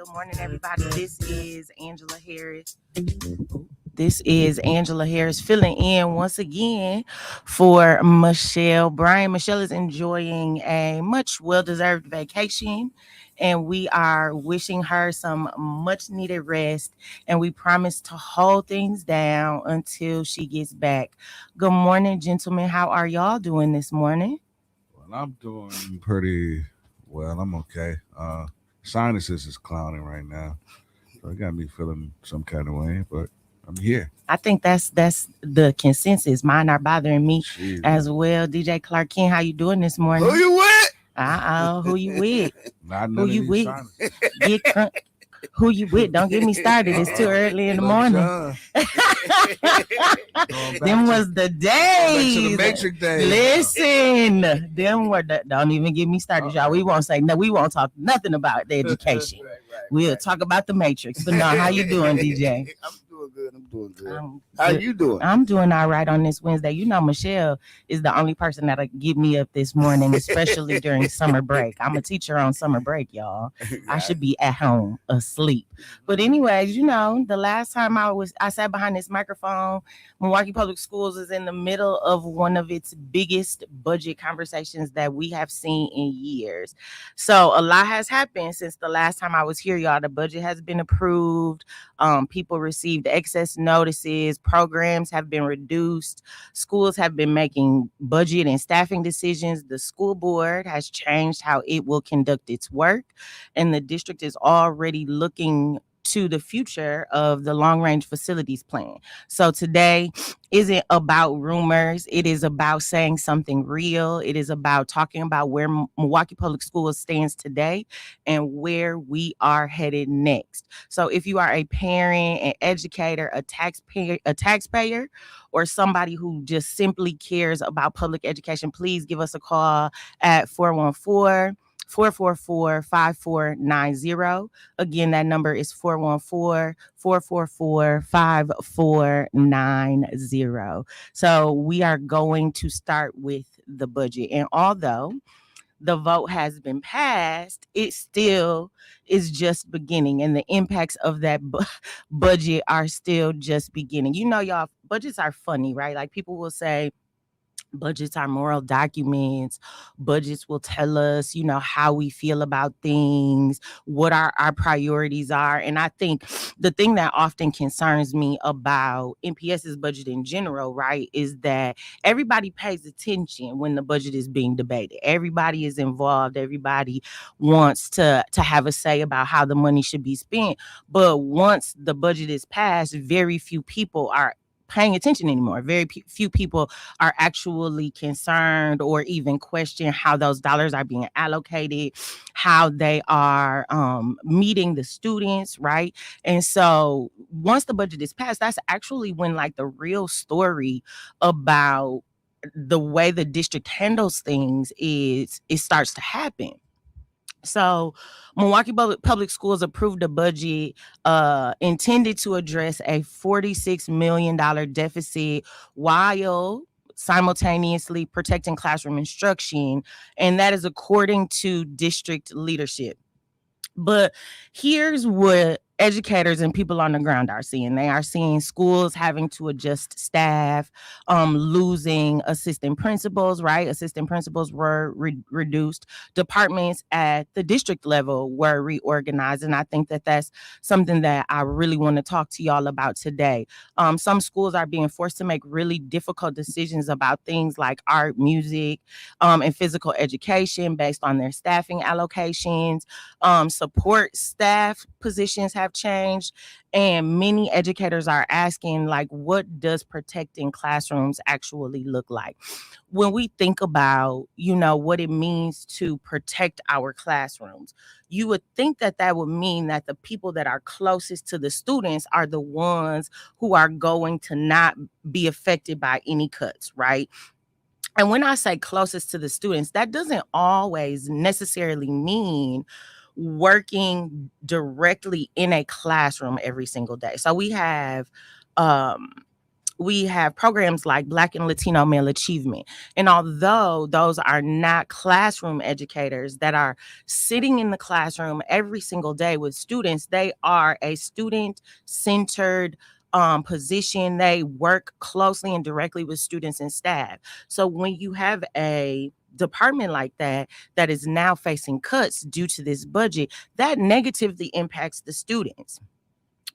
Good morning, everybody. This is Angela Harris filling in once again for Michelle Bryant. Michelle is enjoying a much well-deserved vacation, and we are wishing her some much-needed rest, and we promise to hold things down until she gets back. Good morning, gentlemen. How are y'all doing this morning? Well, I'm doing pretty well. I'm okay. Sinuses is clowning right now, so it got me feeling some kind of way. But I'm here. I think that's the consensus. Mine are bothering me Jeez. as well. DJ Clark King, how you doing this morning? Who you with? Who you with? Not Who none of you these with? sinuses. Get crunk. Who you with? Don't get me started. It's too early in the Look, morning. John, going Them back was the to the days. Matrix days. Listen, them were the, don't even get me started, y'all. We won't say no. We won't talk nothing about the education. We'll talk about the Matrix. But no, how you doing, DJ? I'm doing good. I'm doing good. I'm How good. you doing? I'm doing all right on this Wednesday. You know, Michelle is the only person that'll get me up this morning, especially during summer break. I'm a teacher on summer break, y'all. I should be at home asleep. But anyways, you know, the last time I sat behind this microphone, Milwaukee Public Schools is in the middle of one of its biggest budget conversations that we have seen in years. So a lot has happened since the last time I was here, y'all. The budget has been approved. People received excess notices. Programs have been reduced. Schools have been making budget and staffing decisions. The school board has changed how it will conduct its work, and the district is already looking to the future of the long range facilities plan. So today isn't about rumors. It is about saying something real. It is about talking about where Milwaukee Public Schools stands today and where we are headed next. So if you are a parent, an educator, a taxpayer, or somebody who just simply cares about public education, please give us a call at 414-444-5490. Again, that number is 414-444-5490. So we are going to start with the budget. And although the vote has been passed, it still is just beginning, and the impacts of that budget are still just beginning. You know, y'all, budgets are funny, right? Like people will say, budgets are moral documents. Budgets will tell us, you know, how we feel about things, what our priorities are. And I think the thing that often concerns me about MPS's budget in general, right, is that everybody pays attention when the budget is being debated. Everybody is involved. Everybody wants to have a say about how the money should be spent. But once the budget is passed, very few people are paying attention anymore. Very few people are actually concerned or even question how those dollars are being allocated, how they are meeting the students, right? And so once the budget is passed, that's actually when like the real story about the way the district handles things is it starts to happen. So Milwaukee Public Schools approved a budget intended to address a $46 million deficit while simultaneously protecting classroom instruction. And that is according to district leadership. But here's what educators and people on the ground are seeing. They are seeing schools having to adjust staff, losing assistant principals, right? Assistant principals were reduced. Departments at the district level were reorganized. And I think that that's something that I really want to talk to y'all about today. Some schools are being forced to make really difficult decisions about things like art, music, and physical education based on their staffing allocations. Support staff positions have changed, and many educators are asking, like, what does protecting classrooms actually look like? When we think about, you know, what it means to protect our classrooms, you would think that that would mean that the people that are closest to the students are the ones who are going to not be affected by any cuts, right? And when I say closest to the students, that doesn't always necessarily mean working directly in a classroom every single day. So we have we have programs like Black and Latino Male Achievement. And although those are not classroom educators that are sitting in the classroom every single day with students, they are a student centered position. They work closely and directly with students and staff. So when you have a department like that that is now facing cuts due to this budget, that negatively impacts the students.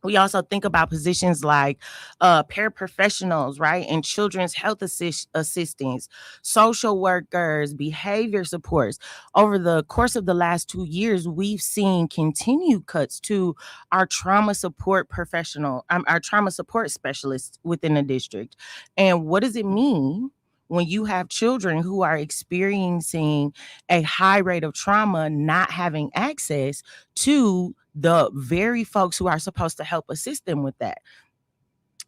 We also think about positions like paraprofessionals, right? And children's health assistants, social workers, behavior supports. Over the course of the last 2 years, we've seen continued cuts to our trauma support our trauma support specialists within the district. And what does it mean? When you have children who are experiencing a high rate of trauma, not having access to the very folks who are supposed to help assist them with that.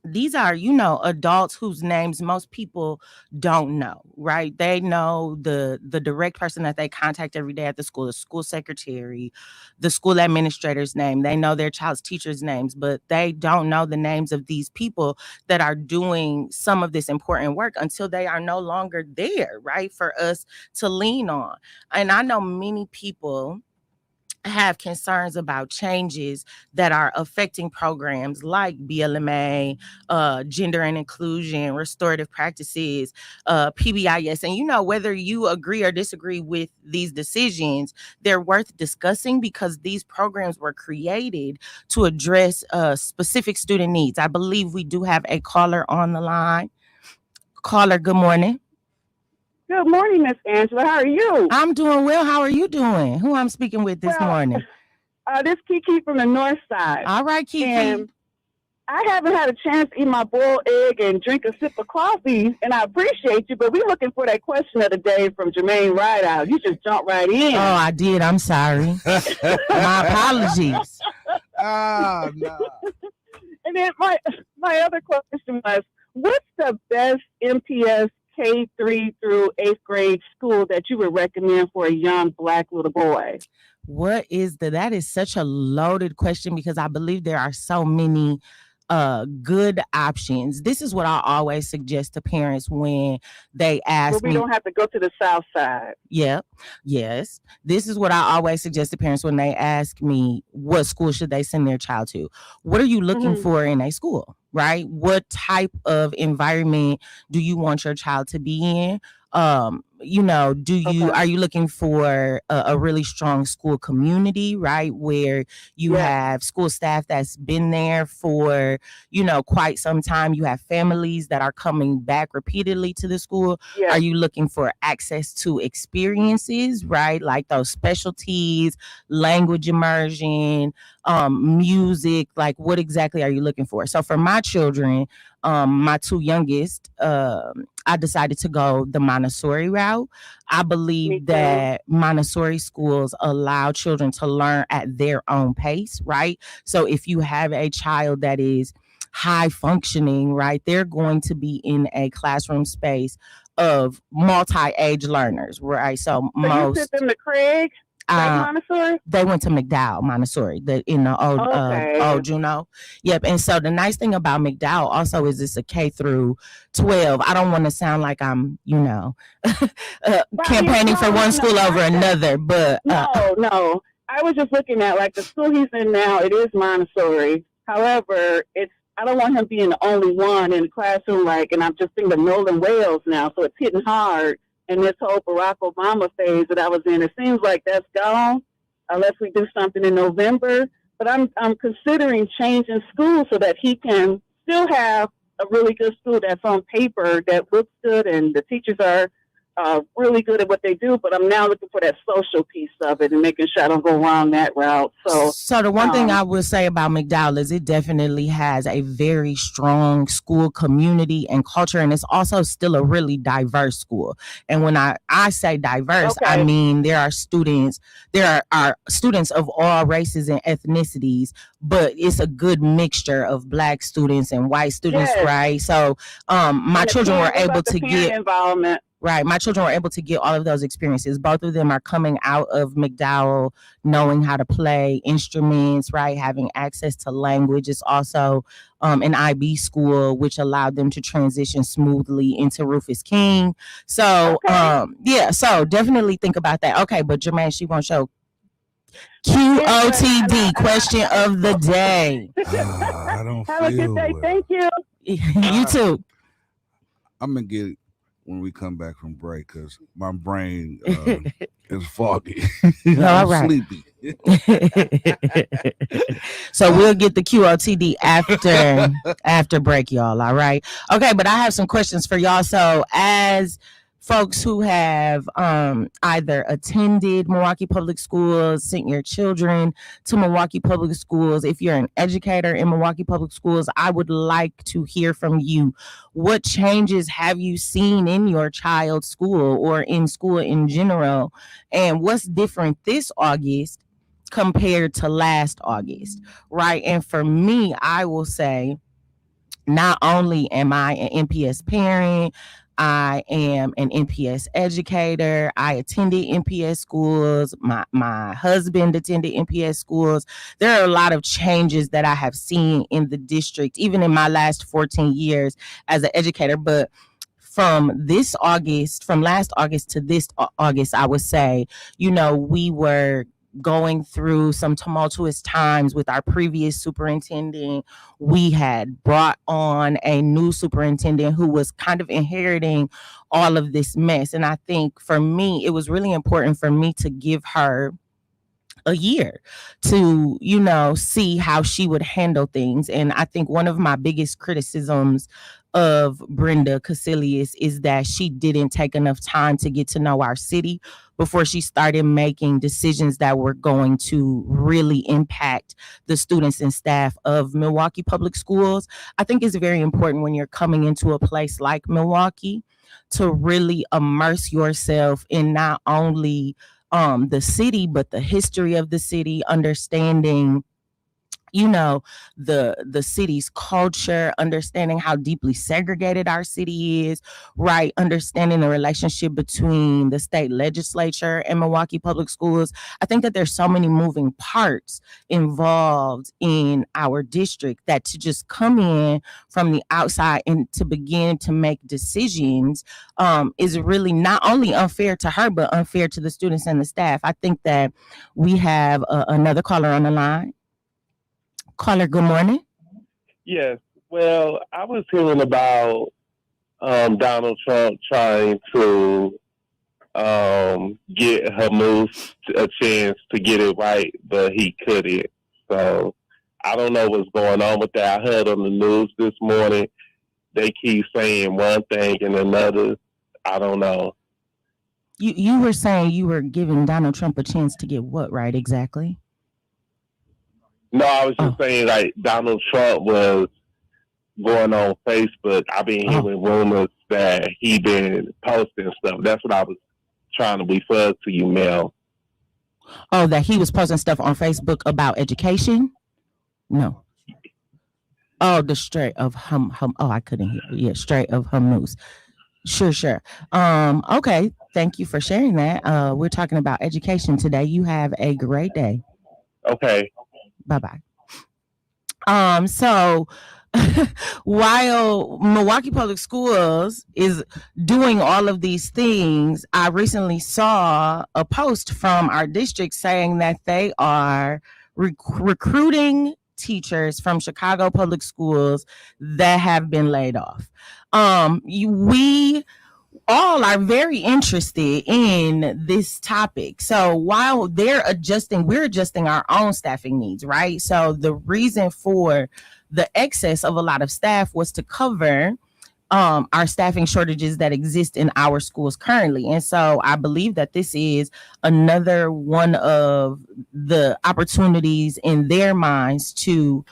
These are, adults whose names most people don't know, right? They know the direct person that they contact every day at the school secretary, the school administrator's name. They know their child's teacher's names, but they don't know the names of these people that are doing some of this important work until they are no longer there, right? For us to lean on. And I know many people have concerns about changes that are affecting programs like BLMA, gender and inclusion, restorative practices, PBIS. And whether you agree or disagree with these decisions, they're worth discussing because these programs were created to address specific student needs. I believe we do have a caller on the line. Caller, good morning. Good morning, Miss Angela. How are you? I'm doing well. How are you doing? Who I'm speaking with this morning? This Kiki from the north side. All right, Kiki. And I haven't had a chance to eat my boiled egg and drink a sip of coffee, and I appreciate you, but we're looking for that question of the day from Jermaine Rideout. You just jumped right in. Oh, I did. I'm sorry. My apologies. No. And then my other question was, what's the best MTS K3 through 8th grade school that you would recommend for a young Black little boy? That is such a loaded question because I believe there are so many good options. This is what I always suggest to parents when they ask me. We don't have to go to the south side. Yeah. Yes. This is what I always suggest to parents when they ask me what school should they send their child to. What are you looking for in a school, right? What type of environment do you want your child to be in? Are you looking for a really strong school community, right? Where you have school staff that's been there for, quite some time. You have families that are coming back repeatedly to the school. Are you looking for access to experiences, right? Like those specialties, language immersion, music, like what exactly are you looking for? So for my children, my two youngest, I decided to go the Montessori route. I believe that Montessori schools allow children to learn at their own pace, right? So if you have a child that is high functioning, right, they're going to be in a classroom space of multi-age learners, right? So you sent them to Craig? Montessori? They went to McDowell Montessori, in the old Juneau. Yep. And so the nice thing about McDowell also is it's a K through 12. I don't want to sound like I'm, campaigning for one school over another, but no. I was just looking at like the school he's in now. It is Montessori. However, I don't want him being the only one in the classroom. And I'm just thinking of Nolan Wales now, so it's hitting hard. And this whole Barack Obama phase that I was in, it seems like that's gone unless we do something in November. But I'm considering changing school so that he can still have a really good school that's on paper that looks good and the teachers are really good at what they do. But I'm now looking for that social piece of it and making sure I don't go wrong that route. So the one thing I would say about McDowell is it definitely has a very strong school community and culture, and it's also still a really diverse school. And when I say diverse, I mean there are students of all races and ethnicities, but it's a good mixture of Black students and white students, right? So my children were able to get involvement. Right. My children were able to get all of those experiences. Both of them are coming out of McDowell, knowing how to play instruments, right? Having access to language. It's also an IB school, which allowed them to transition smoothly into Rufus King. So, yeah, so definitely think about that. Okay, but Jermaine, she won't show QOTD, question of the day. I don't Have a good day. Thank you. You too. I'm going to get it when we come back from break because my brain is foggy. All right. Sleepy. So we'll get the QOTD after break, y'all. All right. Okay, but I have some questions for y'all. So as folks who have either attended Milwaukee Public Schools, sent your children to Milwaukee Public Schools, if you're an educator in Milwaukee Public Schools, I would like to hear from you. What changes have you seen in your child's school or in school in general? And what's different this August compared to last August, right? And for me, I will say, not only am I an NPS parent, I am an NPS educator. I attended NPS schools. My husband attended NPS schools. There are a lot of changes that I have seen in the district, even in my last 14 years as an educator. But from last August to this August, I would say, we were going through some tumultuous times with our previous superintendent. We had brought on a new superintendent who was kind of inheriting all of this mess. And I think for me, it was really important for me to give her a year to, see how she would handle things. And I think one of my biggest criticisms of Brenda Casilius is that she didn't take enough time to get to know our city before she started making decisions that were going to really impact the students and staff of Milwaukee Public Schools. I think it's very important when you're coming into a place like Milwaukee to really immerse yourself in not only the city, but the history of the city, understanding the city's culture, understanding how deeply segregated our city is, right? Understanding the relationship between the state legislature and Milwaukee Public Schools. I think that there's so many moving parts involved in our district that to just come in from the outside and to begin to make decisions is really not only unfair to her, but unfair to the students and the staff. I think that we have another caller on the line. Caller, good morning. Yes. Well, I was hearing about Donald Trump trying to get Hamas a chance to get it right, but he couldn't. So I don't know what's going on with that. I heard on the news this morning they keep saying one thing and another. I don't know. You were saying you were giving Donald Trump a chance to get what right exactly? No, I was just saying, like, Donald Trump was going on Facebook. I've been hearing rumors that he been posting stuff. That's what I was trying to refer to you, Mel. Oh, that he was posting stuff on Facebook about education? No. Oh, the Strait of Hum. Oh, I couldn't hear. Yeah, Strait of Hormuz. Sure. Okay. Thank you for sharing that. We're talking about education today. You have a great day. Okay. Bye-bye. So while Milwaukee Public Schools is doing all of these things, I recently saw a post from our district saying that they are recruiting teachers from Chicago Public Schools that have been laid off. We all are very interested in this topic. So while we're adjusting our own staffing needs, right? So the reason for the excess of a lot of staff was to cover our staffing shortages that exist in our schools currently. And so I believe that this is another one of the opportunities in their minds to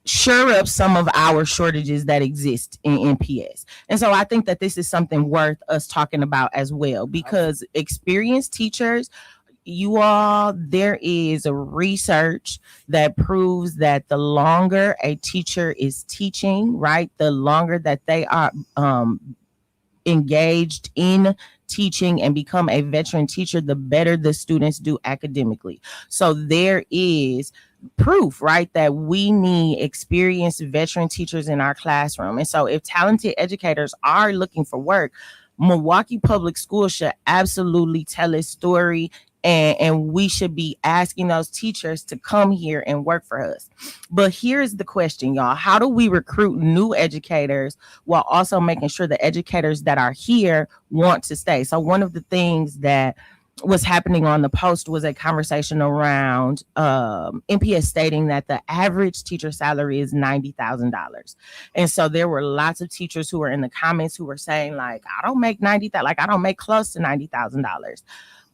shore up some of our shortages that exist in NPS. And so I think that this is something worth us talking about as well, because experienced teachers, there is a research that proves that the longer a teacher is teaching, right, the longer that they are engaged in teaching and become a veteran teacher, the better the students do academically. So there is proof, right, that we need experienced veteran teachers in our classroom. And so if talented educators are looking for work, Milwaukee Public Schools should absolutely tell its story, and we should be asking those teachers to come here and work for us. But here's the question, y'all. How do we recruit new educators while also making sure the educators that are here want to stay? So one of the things that was happening on the post was a conversation around MPS stating that the average teacher salary is $90,000. And so there were lots of teachers who were in the comments who were saying, like, I don't make $90,000, like I don't make close to $90,000.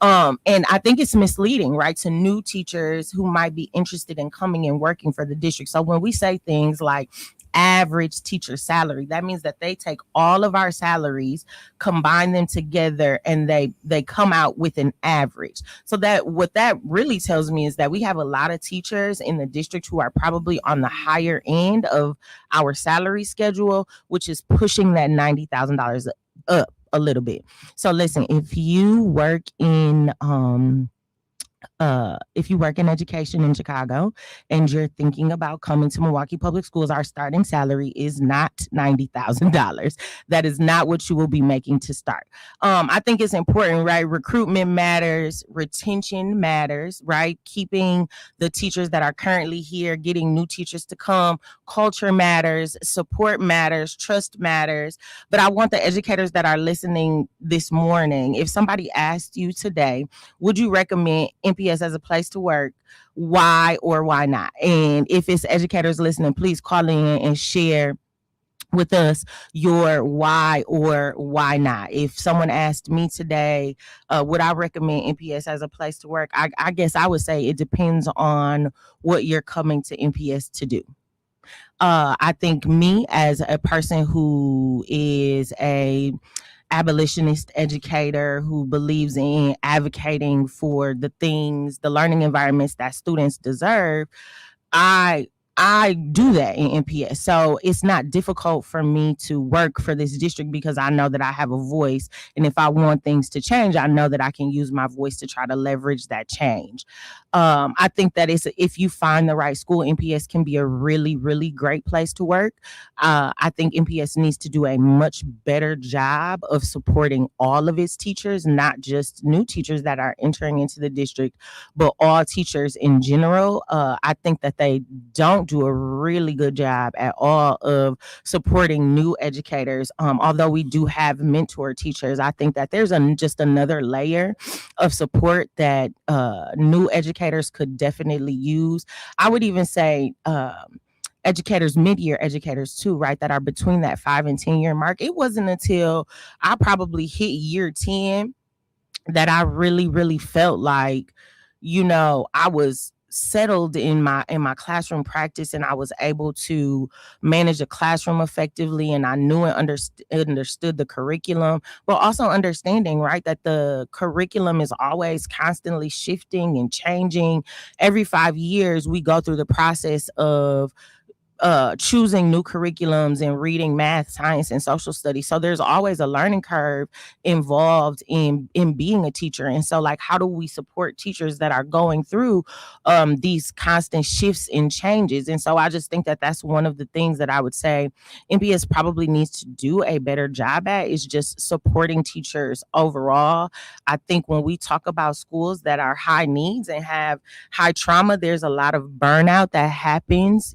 And I think it's misleading, right, to new teachers who might be interested in coming and working for the district. So when we say things like average teacher salary, that means that they take all of our salaries, combine them together, and they come out with an average. So that what that really tells me is that we have a lot of teachers in the district who are probably on the higher end of our salary schedule, which is pushing that $90,000 up a little bit. So listen, if you work in education in Chicago and you're thinking about coming to Milwaukee Public Schools, our starting salary is not $90,000. That is not what you will be making to start. I think it's important, right? Recruitment matters, retention matters, right? Keeping the teachers that are currently here, getting new teachers to come, culture matters, support matters, trust matters. But I want the educators that are listening this morning, if somebody asked you today, would you recommend MPS as a place to work? Why or why not? And if it's educators listening, please call in and share with us your why or why not. If someone asked me today, would I recommend MPS as a place to work? I guess I would say it depends on what you're coming to MPS to do. I think me as a person who is a abolitionist educator who believes in advocating for the things, the learning environments that students deserve, I do that in MPS. So it's not difficult for me to work for this district because I know that I have a voice. And if I want things to change, I know that I can use my voice to try to leverage that change. I think that if you find the right school, MPS can be a really, really great place to work. I think MPS needs to do a much better job of supporting all of its teachers, not just new teachers that are entering into the district, but all teachers in general. I think that they don't do a really good job at all of supporting new educators. Although we do have mentor teachers, I think that there's just another layer of support that new educators could definitely use. I would even say educators, mid-year educators too, right, that are between that 5 and 10 year mark. It wasn't until I probably hit year 10 that I really, really felt like, I was settled in my classroom practice, and I was able to manage a classroom effectively, and I knew and understood the curriculum, but also understanding, right, that the curriculum is always constantly shifting and changing. Every 5 years we go through the process of choosing new curriculums and reading math, science, and social studies. So there's always a learning curve involved in being a teacher. And so, like, how do we support teachers that are going through these constant shifts and changes? And so I just think that that's one of the things that I would say MPS probably needs to do a better job at, is just supporting teachers overall. I think when we talk about schools that are high needs and have high trauma, there's a lot of burnout that happens,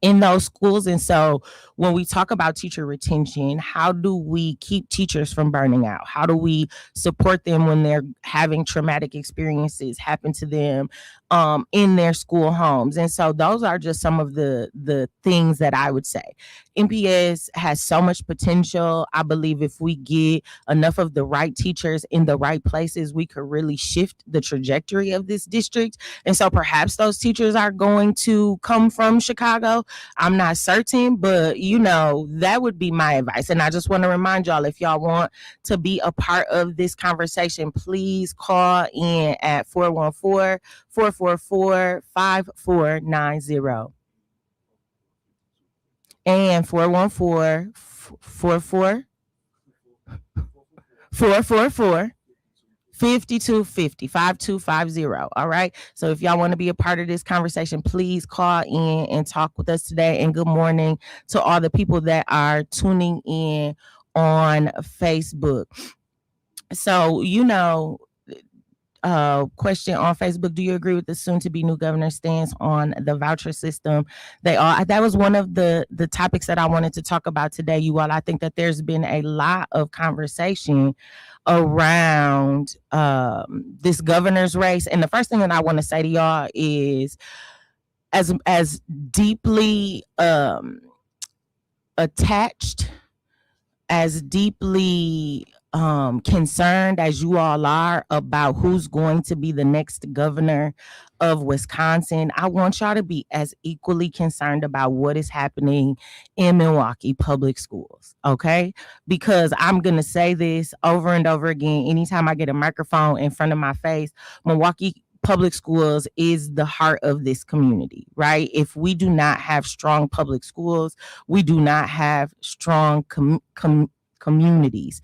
in those schools. And so when we talk about teacher retention, how do we keep teachers from burning out? How do we support them when they're having traumatic experiences happen to them in their school homes? And so those are just some of the things that I would say. MPS has so much potential. I believe if we get enough of the right teachers in the right places, we could really shift the trajectory of this district. And so perhaps those teachers are going to come from Chicago. I'm not certain, but that would be my advice. And I just want to remind y'all, if y'all want to be a part of this conversation, please call in at 414-444-5490 and 414-44 444 5250 5250. All right. So if y'all want to be a part of this conversation, please call in and talk with us today. And good morning to all the people that are tuning in on Facebook. So, question on Facebook: do you agree with the soon-to-be new governor's stance on the voucher system? That was one of the topics that I wanted to talk about today, you all. I think that there's been a lot of conversation around this governor's race, and the first thing that I want to say to y'all is, as deeply attached, as deeply concerned as you all are about who's going to be the next governor of Wisconsin, I want y'all to be as equally concerned about what is happening in Milwaukee Public Schools, okay? Because I'm going to say this over and over again anytime I get a microphone in front of my face. Milwaukee Public Schools is the heart of this community, right? If we do not have strong public schools, we do not have strong communities.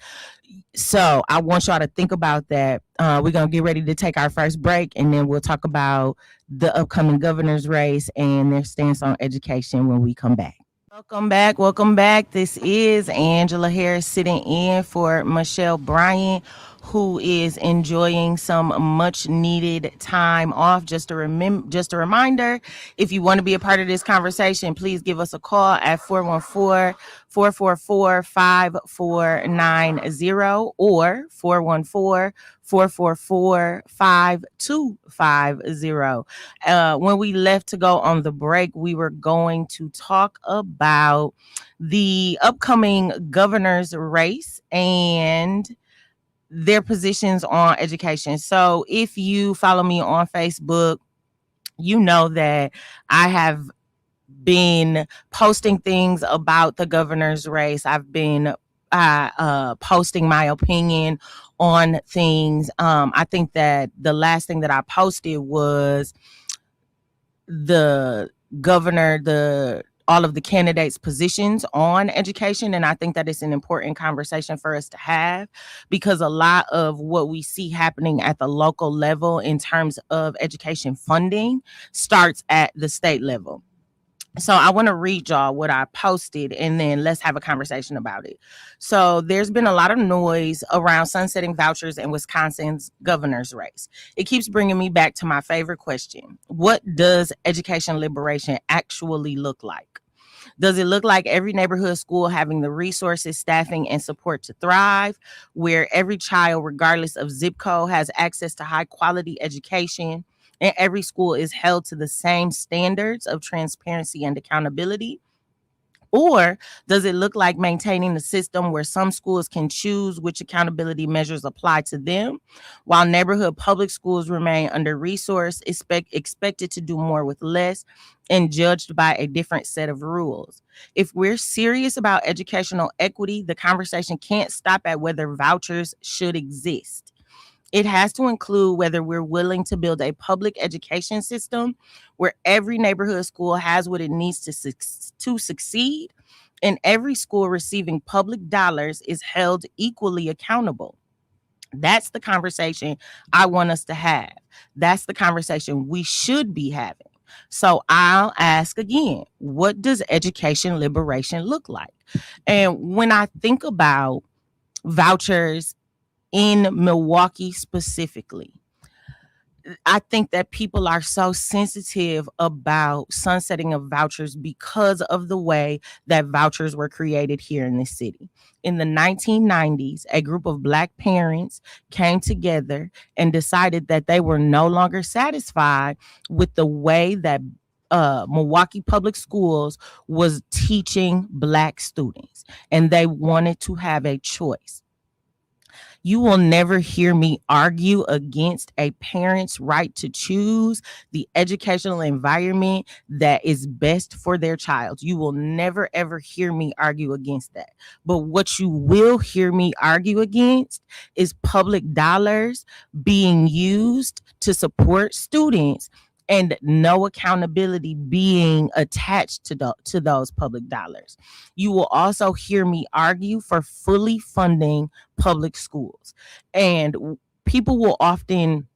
So I want y'all to think about that. We're going to get ready to take our first break, and then we'll talk about the upcoming governor's race and their stance on education when we come back. Welcome back. This is Angela Harris sitting in for Michelle Bryant, who is enjoying some much needed time off. Just a reminder, if you want to be a part of this conversation, please give us a call at 414-444-5490 or 414-444-5250. When we left to go on the break, we were going to talk about the upcoming governor's race and their positions on education. So if you follow me on Facebook, you know that I have been posting things about the governor's race. I've been posting my opinion on things. I think that the last thing that I posted was the governor, all of the candidates' positions on education. And I think that it's an important conversation for us to have, because a lot of what we see happening at the local level in terms of education funding starts at the state level. So I want to read y'all what I posted, and then let's have a conversation about it. So there's been a lot of noise around sunsetting vouchers in Wisconsin's governor's race. It keeps bringing me back to my favorite question. What does education liberation actually look like? Does it look like every neighborhood school having the resources, staffing, and support to thrive, where every child, regardless of zip code, has access to high quality education, and every school is held to the same standards of transparency and accountability? Or does it look like maintaining a system where some schools can choose which accountability measures apply to them, while neighborhood public schools remain under-resourced, expected to do more with less, and judged by a different set of rules? If we're serious about educational equity, the conversation can't stop at whether vouchers should exist. It has to include whether we're willing to build a public education system where every neighborhood school has what it needs to succeed, and every school receiving public dollars is held equally accountable. That's the conversation I want us to have. That's the conversation we should be having. So I'll ask again, what does education liberation look like? And when I think about vouchers in Milwaukee specifically, I think that people are so sensitive about sunsetting of vouchers because of the way that vouchers were created here in the city. In the 1990s, a group of Black parents came together and decided that they were no longer satisfied with the way that Milwaukee Public Schools was teaching Black students, and they wanted to have a choice. You will never hear me argue against a parent's right to choose the educational environment that is best for their child. You will never, ever hear me argue against that. But what you will hear me argue against is public dollars being used to support students and no accountability being attached to those public dollars. You will also hear me argue for fully funding public schools. And people will often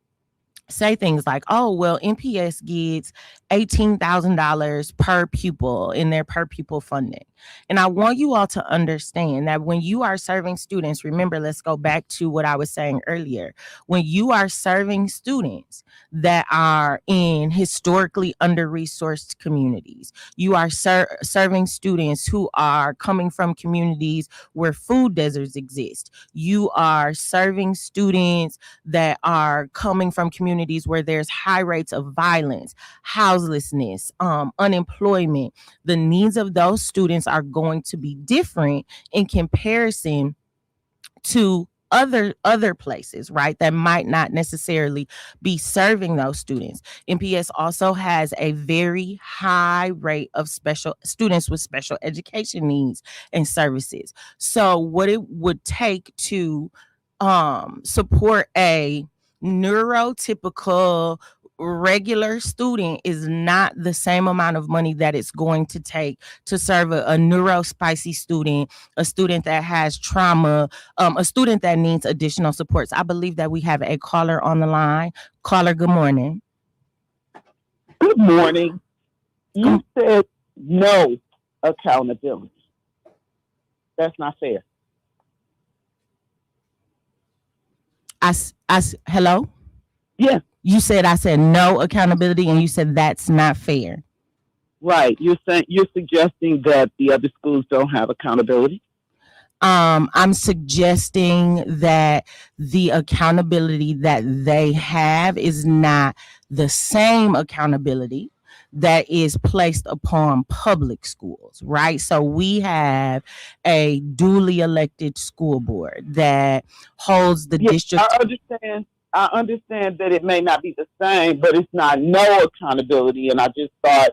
say things like, oh, well, NPS gets $18,000 per pupil in their per pupil funding. And I want you all to understand that when you are serving students, remember, let's go back to what I was saying earlier. When you are serving students that are in historically under-resourced communities, you are serving students who are coming from communities where food deserts exist. You are serving students that are coming from communities where there's high rates of violence, houselessness, unemployment. The needs of those students are going to be different in comparison to other places, right, that might not necessarily be serving those students. NPS also has a very high rate of special students with special education needs and services. So what it would take to support a neurotypical regular student is not the same amount of money that it's going to take to serve a neurospicy student, a student that has trauma, a student that needs additional supports. I believe that we have a caller on the line. Caller, good morning. Good morning. You said no accountability. That's not fair. Hello? Yeah. You said I said no accountability, and you said that's not fair. Right. You're suggesting that the other schools don't have accountability? I'm suggesting that the accountability that they have is not the same accountability that is placed upon public schools, right? So we have a duly elected school board that holds the district. I understand that it may not be the same, but it's not no accountability. And I just thought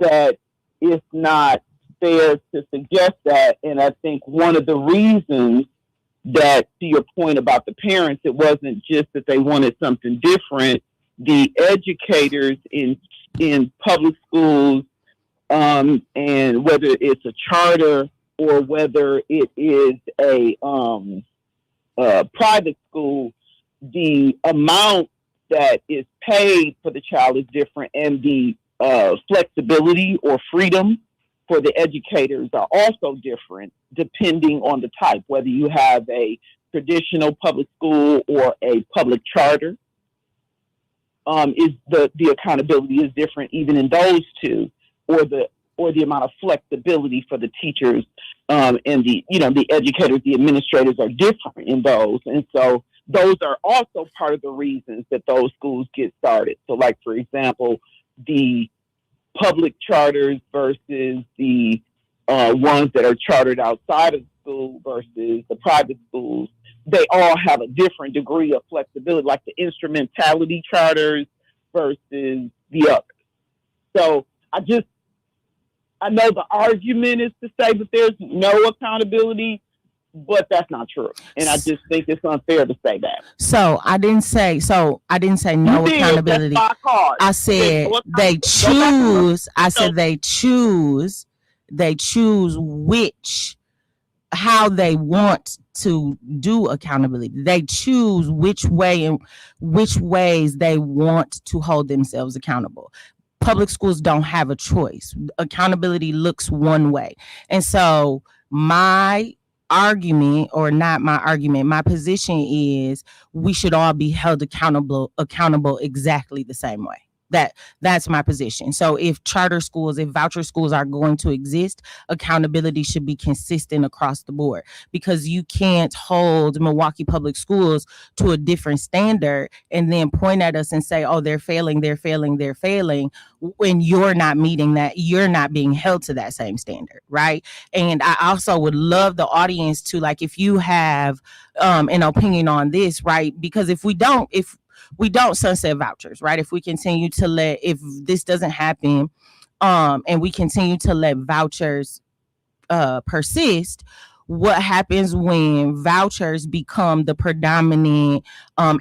that it's not fair to suggest that. And I think one of the reasons that, to your point about the parents, it wasn't just that they wanted something different. The educators in public schools, and whether it's a charter or whether it is a private school, the amount that is paid for the child is different, and the flexibility or freedom for the educators are also different depending on the type, whether you have a traditional public school or a public charter. Is the accountability is different even in those two, or the amount of flexibility for the teachers and the educators, the administrators are different in those, and so those are also part of the reasons that those schools get started. So, like, for example, the public charters versus the ones that are chartered outside of school versus the private schools, they all have a different degree of flexibility, like the instrumentality charters versus the others. So I know the argument is to say that there's no accountability, but that's not true. And I just think it's unfair to say that. So I didn't say no accountability. I said they choose. I said they choose how they want to do accountability. They choose which way and which ways they want to hold themselves accountable. Public schools don't have a choice. Accountability looks one way. And so my position is we should all be held accountable exactly the same way. That's my position. So if voucher schools are going to exist, accountability should be consistent across the board, because you can't hold Milwaukee Public Schools to a different standard and then point at us and say, oh, they're failing, when you're not meeting that, you're not being held to that same standard, right? And I also would love the audience to, like, if you have an opinion on this, right? Because if we don't sunset vouchers, right? If this doesn't happen, and we continue to let vouchers persist, what happens when vouchers become the predominant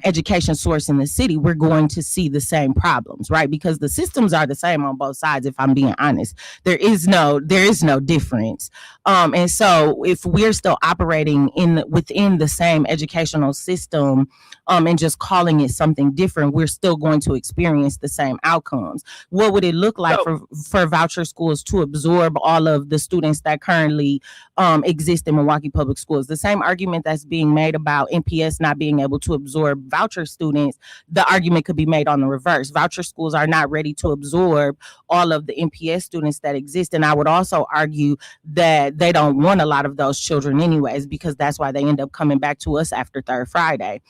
education source in the city, we're going to see the same problems, right? Because the systems are the same on both sides. If I'm being honest, there is no difference. And so if we're still operating within the same educational system, and just calling it something different, we're still going to experience the same outcomes. What would it look like for voucher schools to absorb all of the students that currently exist in Milwaukee Public Schools? The same argument that's being made about MPS not being able to absorb voucher students, the argument could be made on the reverse. Voucher schools are not ready to absorb all of the MPS students that exist. And I would also argue that they don't want a lot of those children anyways, because that's why they end up coming back to us after Third Friday.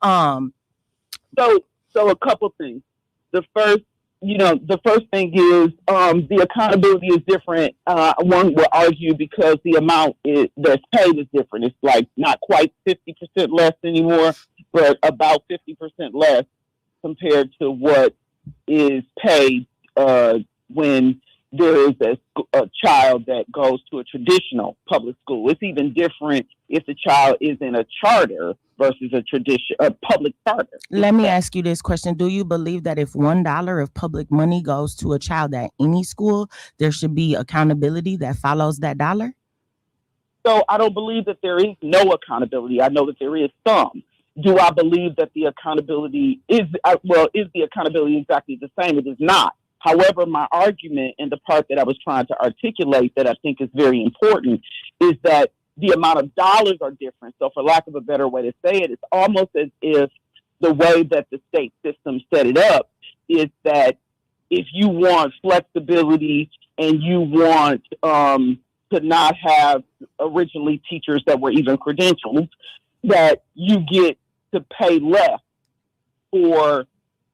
So a couple things. The first thing is the accountability is different. One will argue because the amount that's paid is different. It's like not quite 50% less anymore, but about 50% less compared to what is paid when there is a child that goes to a traditional public school. It's even different if the child is in a charter versus a public charter. Let me ask you this question. Do you believe that if $1 of public money goes to a child at any school, there should be accountability that follows that dollar? So I don't believe that there is no accountability. I know that there is some. Do I believe that the accountability is the accountability exactly the same? It is not. However, my argument and the part that I was trying to articulate that I think is very important is that the amount of dollars are different. So for lack of a better way to say it, it's almost as if the way that the state system set it up is that if you want flexibility and you want to not have originally teachers that were even credentialed, that you get to pay less for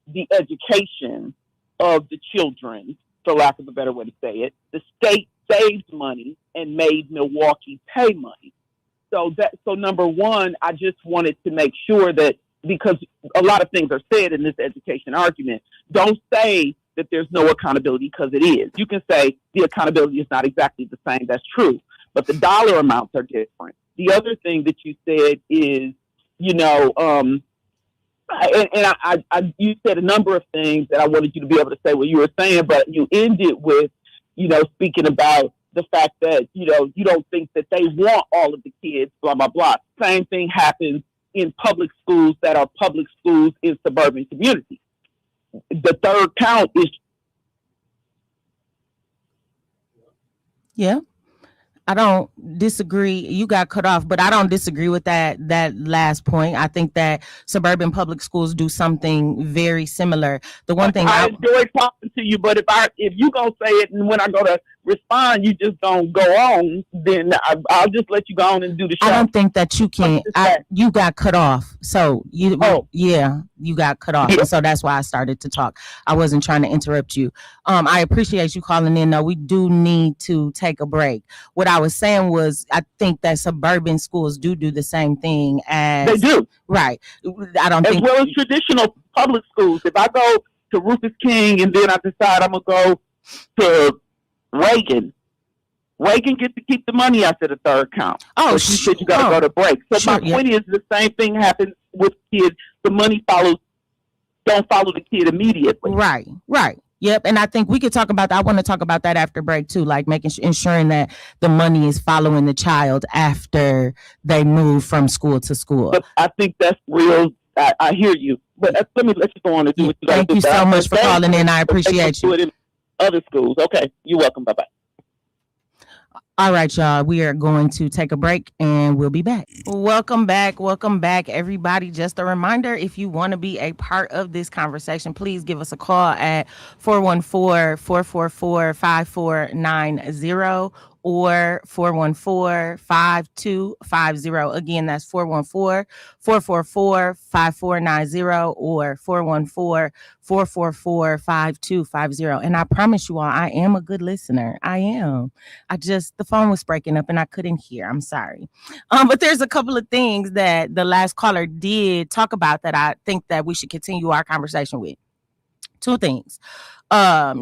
the education of the children, for lack of a better way to say it. The state saved money and made Milwaukee pay money. So number one, I just wanted to make sure that, because a lot of things are said in this education argument, don't say that there's no accountability, because it is. You can say the accountability is not exactly the same. That's true. But the dollar amounts are different. The other thing that you said is, you said a number of things that I wanted you to be able to say what you were saying, but you ended with, speaking about the fact that, you don't think that they want all of the kids, blah, blah, blah. Same thing happens in public schools that are public schools in suburban communities. The third count is. Yeah. I don't disagree. You got cut off, but I don't disagree with that last point. I think that suburban public schools do something very similar. The one thing I enjoy talking to you, but if you gonna say it and when I go to respond, you just don't go on, then I'll just let you go on and do the show. I don't think that you can. You got cut off, so you got cut off, so that's why I started to talk. I wasn't trying to interrupt you. I appreciate you calling in. Though we do need to take a break. What I was saying was, I think that suburban schools do the same thing as they do. Right. I don't think, as well as traditional public schools. If I go to Rufus King and then I decide I'm gonna go to Reagan gets to keep the money after the third count. Oh, but you said you got to go to break. So my point is, the same thing happens with kids. The money don't follow the kid immediately. Right. Yep. And I think we could talk about that. I want to talk about that after break too, like ensuring that the money is following the child after they move from school to school. But I think that's real. I hear you. But let you go on and do what you got to do. Thank you so much for calling in. I appreciate you. Do it in other schools. Okay. You're welcome. Bye-bye. All right, y'all. We are going to take a break and we'll be back. Welcome back, everybody. Just a reminder, if you want to be a part of this conversation, please give us a call at 414-444-5490 or 414-5250. Again, that's 414-444-5490 or 414-444-5250. And I promise you all, I am a good listener. I am. The phone was breaking up and I couldn't hear. I'm sorry. But there's a couple of things that the last caller did talk about that I think that we should continue our conversation with. Two things.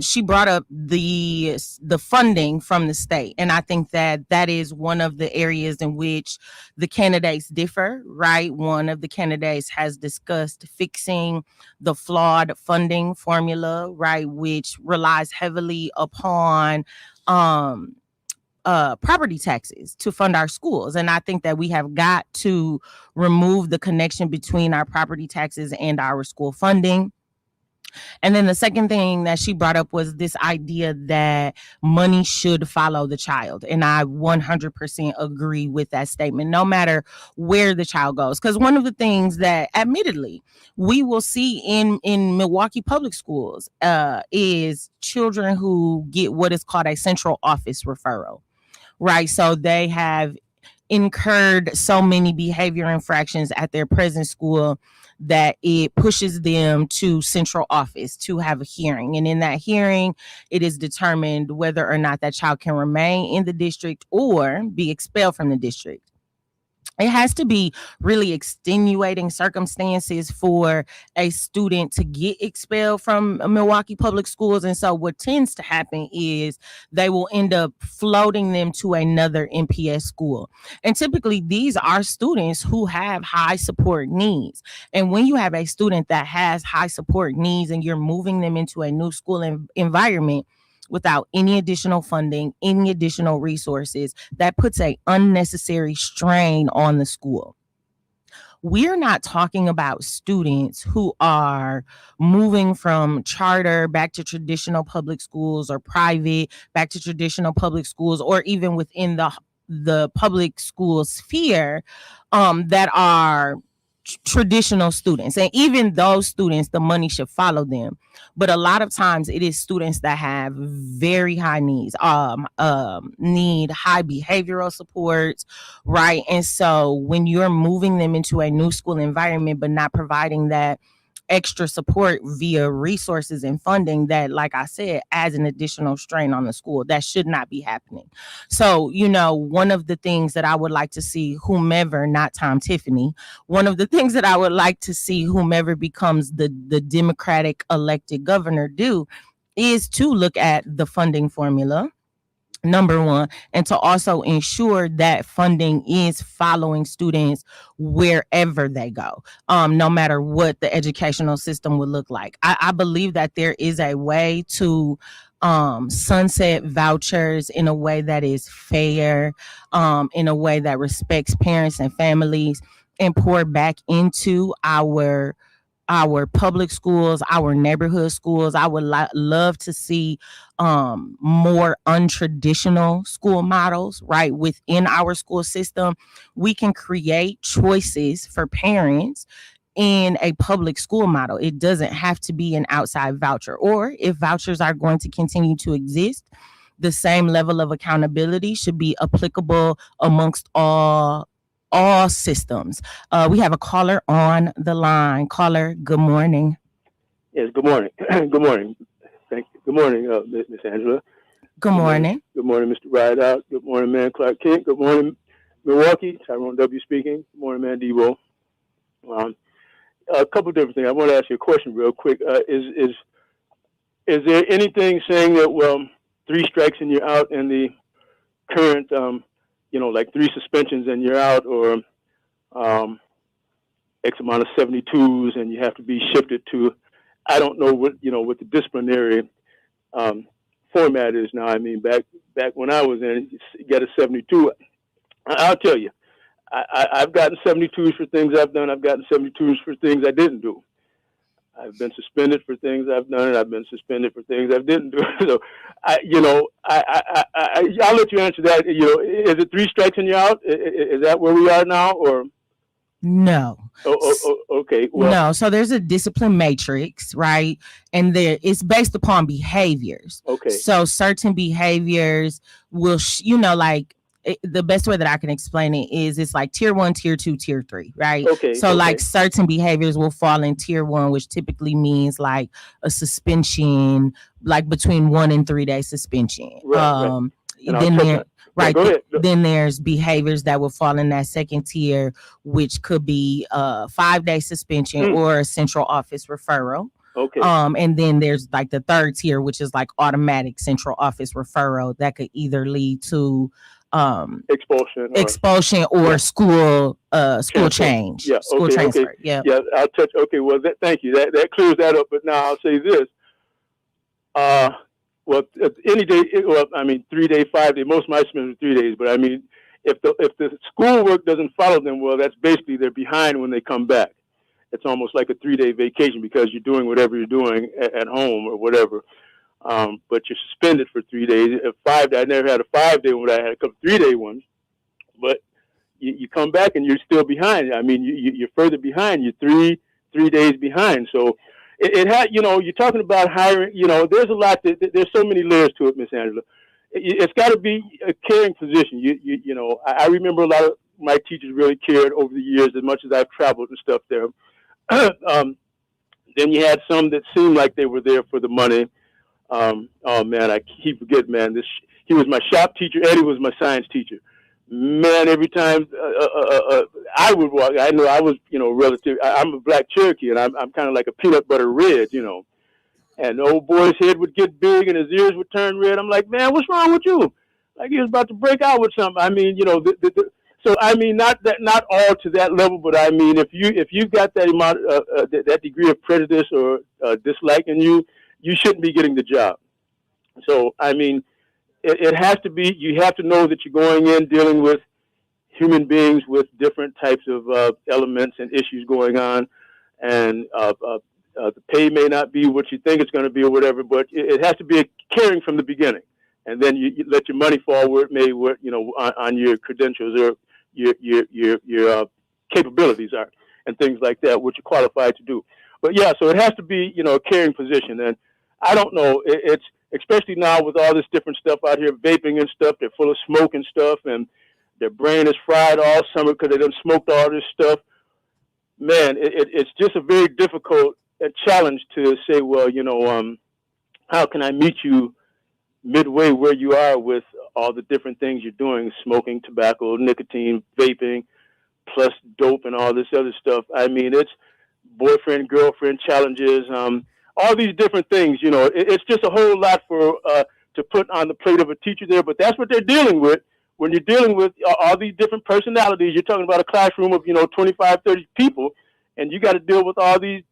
She brought up the funding from the state, and I think that is one of the areas in which the candidates differ, right? One of the candidates has discussed fixing the flawed funding formula, right, which relies heavily upon property taxes to fund our schools. And I think that we have got to remove the connection between our property taxes and our school funding. And then the second thing that she brought up was this idea that money should follow the child. And I 100% agree with that statement, no matter where the child goes. Because one of the things that admittedly we will see in Milwaukee Public Schools is children who get what is called a central office referral, right? So they have incurred so many behavior infractions at their present school that it pushes them to central office to have a hearing. And in that hearing, it is determined whether or not that child can remain in the district or be expelled from the district. It has to be really extenuating circumstances for a student to get expelled from Milwaukee Public Schools. And so what tends to happen is they will end up floating them to another MPS school. And typically these are students who have high support needs. And when you have a student that has high support needs and you're moving them into a new school environment, without any additional funding, any additional resources, that puts an unnecessary strain on the school. We're not talking about students who are moving from charter back to traditional public schools or private back to traditional public schools, or even within the public school sphere that are traditional students. And even those students, the money should follow them. But a lot of times it is students that have very high needs, need high behavioral supports, right? And so when you're moving them into a new school environment but not providing that extra support via resources and funding, that, like I said, adds an additional strain on the school. That should not be happening. So, one of the things that I would like to see whomever, not Tom Tiffany, one of the things that I would like to see whomever becomes the Democratic elected governor do is to look at the funding formula, number one, and to also ensure that funding is following students wherever they go, no matter what the educational system would look like. I believe that there is a way to sunset vouchers in a way that is fair, in a way that respects parents and families, and pour back into our public schools, our neighborhood schools. I would love to see more untraditional school models, right? Within our school system, we can create choices for parents in a public school model. It doesn't have to be an outside voucher. Or if vouchers are going to continue to exist, the same level of accountability should be applicable amongst all systems. We have a caller on the line. Caller, good morning. Yes, good morning. Good morning. Thank you. Good morning, Miss Angela. Good morning. Good morning, Mr. Rideout. Good morning, man, Clark Kent. Good morning, Milwaukee. Tyrone W. speaking. Good morning, man, Debo. A couple different things. I want to ask you a question real quick. Is there anything saying that, 3 strikes and you're out in the current like 3 suspensions and you're out, or X amount of 72s and you have to be shifted to, I don't know what the disciplinary format is now. I mean, back when I was in, you got a 72. I'll tell you, I've gotten 72s for things I've done. I've gotten 72s for things I didn't do. I've been suspended for things I've done, and I've been suspended for things I didn't do. So, I'll let you answer that. Is it 3 strikes and you're out? Is that where we are now, or? No. Okay. Well, no. So there's a discipline matrix, right? And it's based upon behaviors. Okay. So certain behaviors will, the best way that I can explain it is it's like tier 1, tier 2, tier 3, right? Okay. So like certain behaviors will fall in tier 1, which typically means like a suspension, like between 1 and 3 day suspension. Right. Then there's behaviors that will fall in that second tier, which could be a 5-day suspension or a central office referral. Okay. And then there's like the third tier, which is like automatic central office referral that could either lead to expulsion or school change. Yeah. School okay. transfer. Okay. Yeah. Yeah. I'll touch. Okay. Well, thank you. That clears that up. But now I'll say this. Well, any day. Well, I mean, 3 day, 5 day. Most of my students are 3 days. But I mean, if the schoolwork doesn't follow them well, that's basically they're behind when they come back. It's almost like a 3 day vacation because you're doing whatever you're doing at home or whatever. But you're suspended for 3 days. 5 days. I never had a 5 day one. I had a couple 3 day ones. But you come back and you're still behind. I mean, you're further behind. You're three days behind. So it had, you're talking about hiring. There's a lot. There's so many layers to it, Miss Angela. It's got to be a caring position. I remember a lot of my teachers really cared over the years as much as I've traveled and stuff there. Then you had some that seemed like they were there for the money. Oh man, I keep forgetting, man. He was my shop teacher. Eddie was my science teacher. Man, every time I would walk, I know I was, relative. I'm a black Cherokee, and I'm kind of like a peanut butter red, And the old boy's head would get big, and his ears would turn red. I'm like, man, what's wrong with you? Like he was about to break out with something. I mean, so I mean, not all to that level, but I mean, if you've got that amount, that degree of prejudice or dislike in you, you shouldn't be getting the job. So I mean, it has to be. You have to know that you're going in dealing with human beings with different types of elements and issues going on, and the pay may not be what you think it's going to be or whatever, but it has to be caring from the beginning, and then you let your money fall where it may, on your credentials or your capabilities are, and things like that, what you're qualified to do. But yeah, so it has to be, a caring position, and I don't know, it's especially now with all this different stuff out here, vaping and stuff, they're full of smoke and stuff, and their brain is fried all summer because they done smoked all this stuff. Man, it's just a very difficult challenge to say, well, how can I meet you midway where you are with all the different things you're doing, smoking, tobacco, nicotine, vaping, plus dope and all this other stuff. I mean, it's boyfriend, girlfriend challenges, all these different things, it's just a whole lot to put on the plate of a teacher there, but that's what they're dealing with. When you're dealing with all these different personalities, you're talking about a classroom of, 25, 30 people, and you got to deal with all these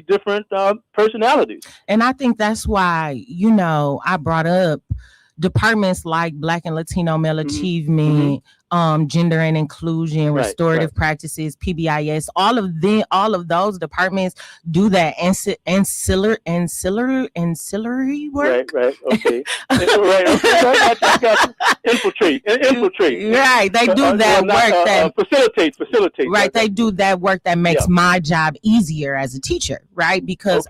different personalities. And I think that's why, I brought up departments like Black and Latino male achievement, gender and inclusion, restorative practices, PBIS, all of those departments do that ancillary work. Right. Okay. I got you. Infiltrate. Right. They do that work that facilitate. Right. They do that work that makes my job easier as a teacher. Right. Because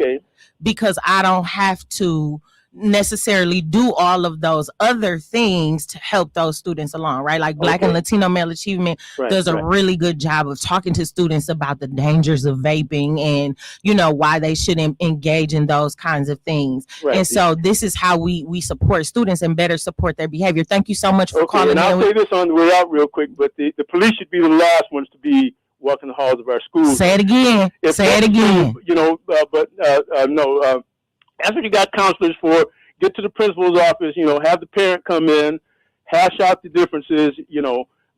I don't have to necessarily do all of those other things to help those students along, right? Like Black and Latino male achievement does a really good job of talking to students about the dangers of vaping and why they shouldn't engage in those kinds of things. And so this is how we support students and better support their behavior. Thank you so much for calling and I'll in. say this on the way out real quick, but the police should be the last ones to be walking the halls of our schools. Say it again. No. That's what you got counselors for. Get to the principal's office, have the parent come in, hash out the differences,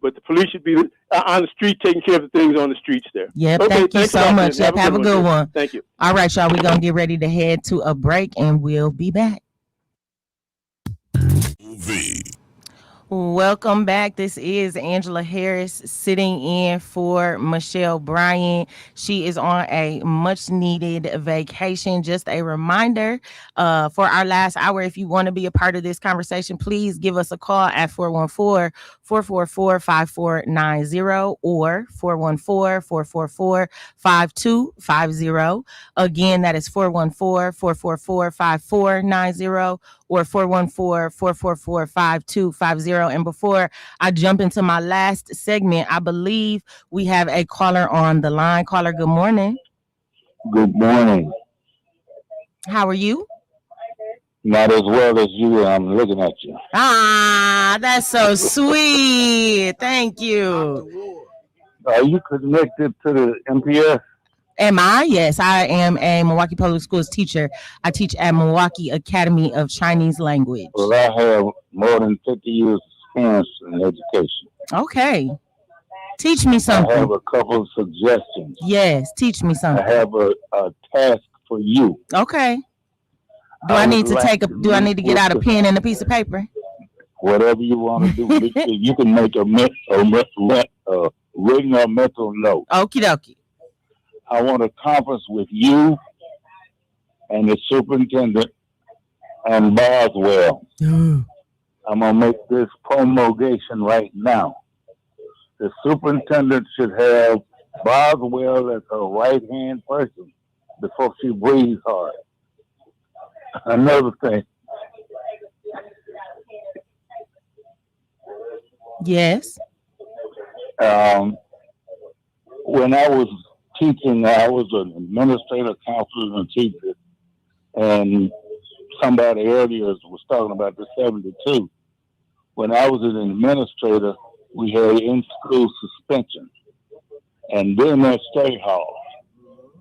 but the police should be on the street taking care of the things on the streets there. Yep, thank you so much. Yep, have a good one. Thank you. All right, y'all, we're going to get ready to head to a break and we'll be back. Welcome back. This is Angela Harris sitting in for Michelle Bryant. She is on a much needed vacation. Just a reminder for our last hour, if you want to be a part of this conversation, please give us a call at 414-444-5490 or 414-444-5250. Again, that is 414-444-5490 or 414-444-5250. And before I jump into my last segment, I believe we have a caller on the line. Caller, good morning. Good morning. How are you? Not as well as you. I'm looking at you. Ah, that's so sweet. Thank you. Are you connected to the MPS? Am I? Yes, I am a Milwaukee Public Schools teacher. I teach at Milwaukee Academy of Chinese Language. Well, I have more than 50 years experience in education. Okay. Teach me I something. have a couple of suggestions. Yes, teach me I something. have a task for you. Okay. Do I need to do I need to get out a pen and a piece of paper? Whatever you want to do. You can make a written or mental note. Okie dokie. I want a conference with you and the superintendent and Boswell. I'm going to make this promulgation right now. The superintendent should have Boswell as her right-hand person before she breathes hard. Another thing. Yes. When I was teaching, I was an administrator, counselor, and teacher. And somebody earlier was talking about the 72. When I was an administrator, we had in-school suspension. And then at State Hall.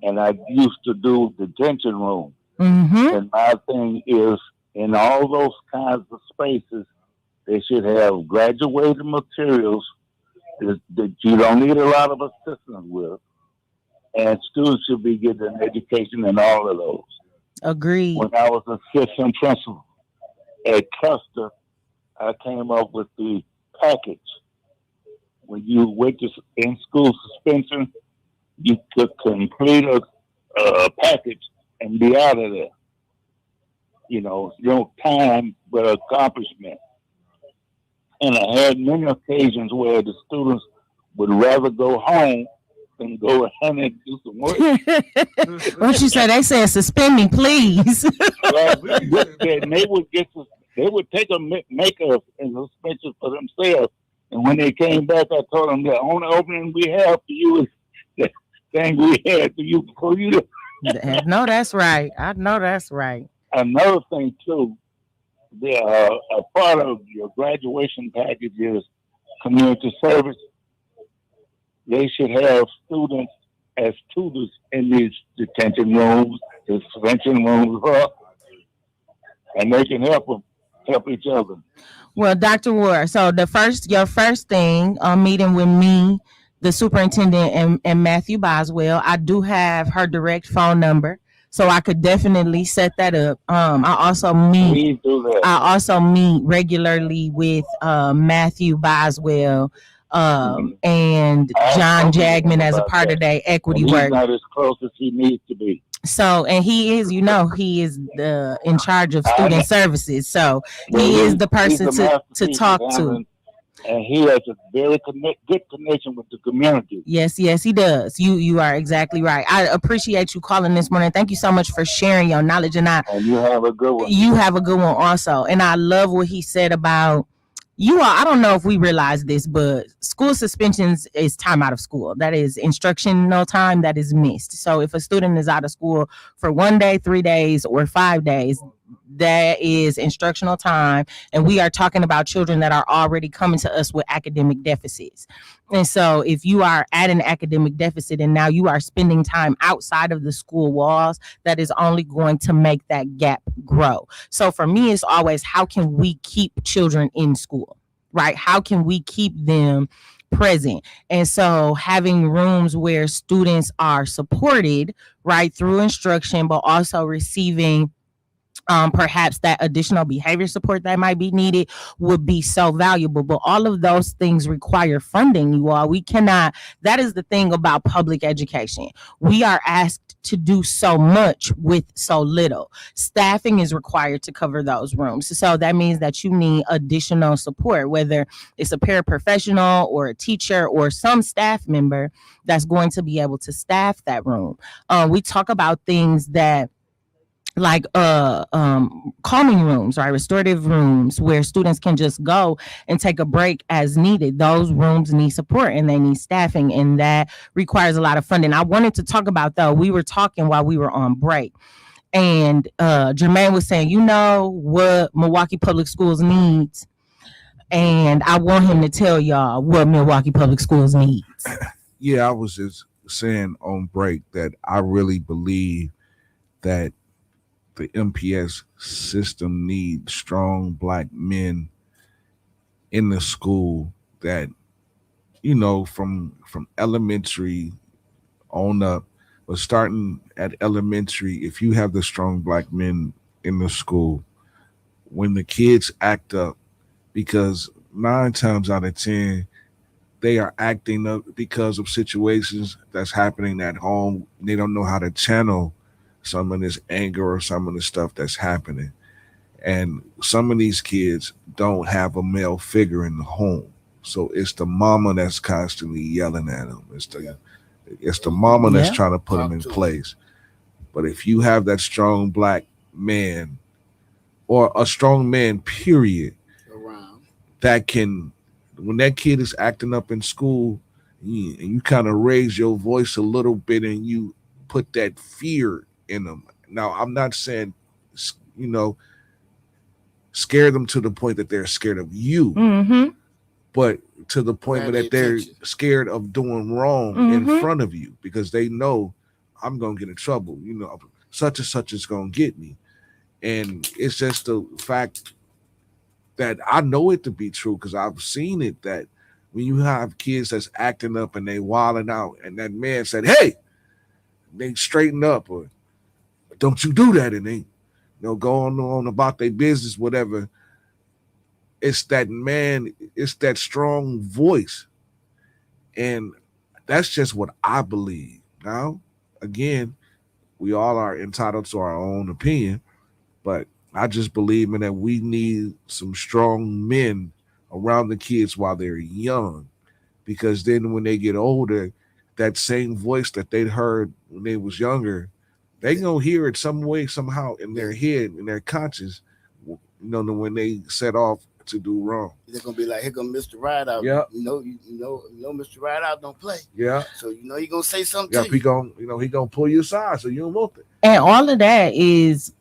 And I used to do detention room. Mm-hmm. And my thing is, in all those kinds of spaces, they should have graduated materials that you don't need a lot of assistance with. And students should be getting an education in all of those. Agreed. When I was assistant principal at Custer, I came up with the package. When you went to in-school suspension, you could complete a package and be out of there. You know, no time, but accomplishment. And I had many occasions where the students would rather go home than go ahead and do some work. What you say? They said suspend me, please. They would take make a suspension for themselves. And when they came back, I told them the only opening we have for you is the thing we had for you before you. I know that's right. I know that's right. Another thing too, a part of your graduation package is community service. They should have students as tutors in these detention rooms, the suspension rooms, and they can help each other. Well, Dr. Ward, so your first thing, meeting with me, the superintendent, and Matthew Boswell, I do have her direct phone number, so I could definitely set that up. I also meet regularly with Matthew Boswell and John Jagman as a part of their equity work. He's not as close as he needs to be. So, and he is in charge of student services. So he is the person to talk to. And he has a very good connection with the community. Yes, he does. You are exactly right. I appreciate you calling this morning. Thank you so much for sharing your knowledge. And you have a good one. You have a good one also. And I love what he said about I don't know if we realize this, but school suspensions is time out of school. That is instructional time that is missed. So if a student is out of school for 1 day, 3 days, or 5 days, that is instructional time. And we are talking about children that are already coming to us with academic deficits. And so if you are at an academic deficit and now you are spending time outside of the school walls, that is only going to make that gap grow. So for me, it's always, how can we keep children in school, right? How can we keep them present? And so having rooms where students are supported, right, through instruction, but also receiving perhaps that additional behavior support that might be needed would be so valuable. But all of those things require funding, you all. We cannot, that is the thing about public education. We are asked to do so much with so little. Staffing is required to cover those rooms. So that means that you need additional support, whether it's a paraprofessional or a teacher or some staff member that's going to be able to staff that room. We talk about things that like calming rooms, right? Restorative rooms where students can just go and take a break as needed. Those rooms need support and they need staffing, and that requires a lot of funding. I wanted to talk about, though, we were talking while we were on break, and Jermaine was saying, you know what Milwaukee Public Schools needs, and I want him to tell y'all what Milwaukee Public Schools needs. Yeah, I was just saying on break that I really believe that the MPS system needs strong black men in the school that, from elementary on up, but starting at elementary, if you have the strong black men in the school, when the kids act up, because 9 times out of 10 they are acting up because of situations that's happening at home. They don't know how to channel some of this anger or some of the stuff that's happening. And some of these kids don't have a male figure in the home. So it's the mama that's constantly yelling at them. It's the mama that's trying to put them in place. But if you have that strong black man or a strong man, period, around that can, when that kid is acting up in school, you kind of raise your voice a little bit and you put that fear in them. Now, I'm not saying, scare them to the point that they're scared of you, but to the point that they're scared of doing wrong in front of you, because they know I'm going to get in trouble. Such and such is going to get me. And it's just the fact that I know it to be true, because I've seen it, that when you have kids that's acting up and they wilding out, and that man said, hey, they straighten up, or don't you do that, and they go on about their business, whatever. It's that man, it's that strong voice. And that's just what I believe. Now, again, we all are entitled to our own opinion, but I just believe in that we need some strong men around the kids while they're young, because then when they get older, that same voice that they heard when they was younger, they gonna hear it some way, somehow in their head, in their conscience, when they set off to do wrong. They're gonna be like, here come Mr. Rideout. Yeah. Mr. Rideout don't play. Yeah. So he gonna say something. Yeah, he gonna pull you aside, so you don't want it. And all of that is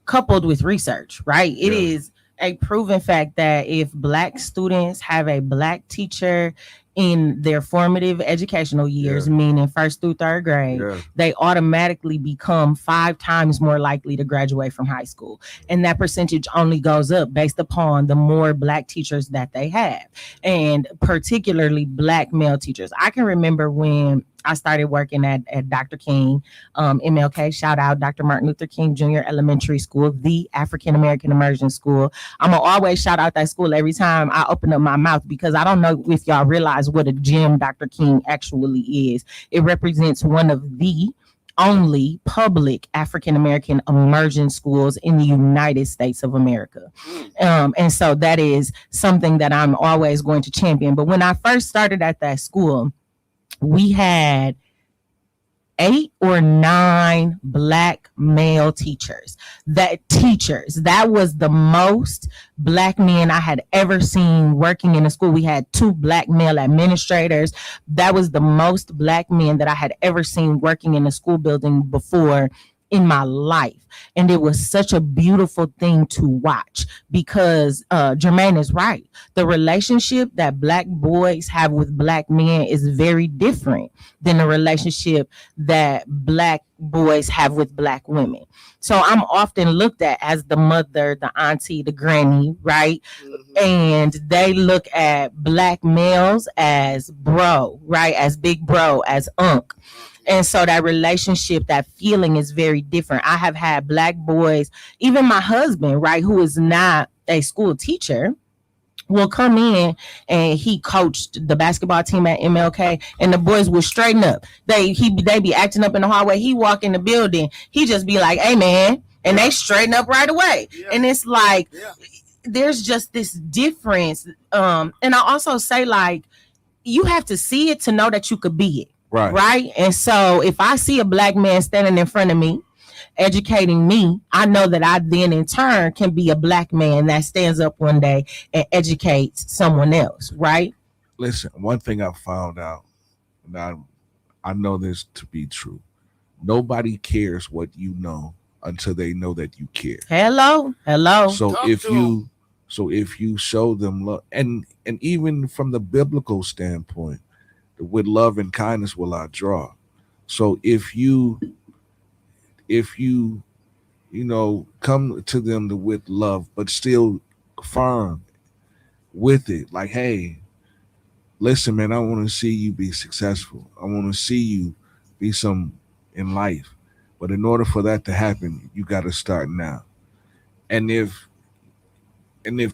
coupled with research, right? It is a proven fact that if Black students have a Black teacher in their formative educational years, meaning 1st through 3rd grade, they automatically become 5 times more likely to graduate from high school. And that percentage only goes up based upon the more Black teachers that they have, and particularly Black male teachers. I can remember when I started working at Dr. King, MLK, shout out Dr. Martin Luther King Jr. Elementary School, the African American Immersion School. I'm going to always shout out that school every time I open up my mouth, because I don't know if y'all realize what a gem Dr. King actually is. It represents one of the only public African American immersion schools in the United States of America. And so that is something that I'm always going to champion. But when I first started at that school, we had 8 or 9 Black male teachers. That was the most Black men I had ever seen working in a school. We had 2 Black male administrators. That was the most Black men that I had ever seen working in a school building before in my life. And it was such a beautiful thing to watch, because Jermaine is right. The relationship that Black boys have with Black men is very different than the relationship that Black boys have with Black women. So I'm often looked at as the mother, the auntie, the granny, right? And they look at Black males as bro, right? As big bro, as unk. And so that relationship, that feeling is very different. I have had Black boys, even my husband, right, who is not a school teacher, will come in, and he coached the basketball team at MLK, and the boys will straighten up. They be acting up in the hallway. He walk in the building, he just be like, hey man, and they straighten up right away. And it's like, there's just this difference. And I also say, like, you have to see it to know that you could be it. Right. And so if I see a Black man standing in front of me, educating me, I know that I then in turn can be a Black man that stands up one day and educates someone else. Right. Listen, one thing I found out, and I know this to be true. Nobody cares what you know until they know that you care. Hello. So if you show them love, and even from the biblical standpoint, with love and kindness will I draw. So if you come to them with love, but still firm with it, like, hey, listen, man, I want to see you be successful. I want to see you be some in life. But in order for that to happen, you got to start now. And if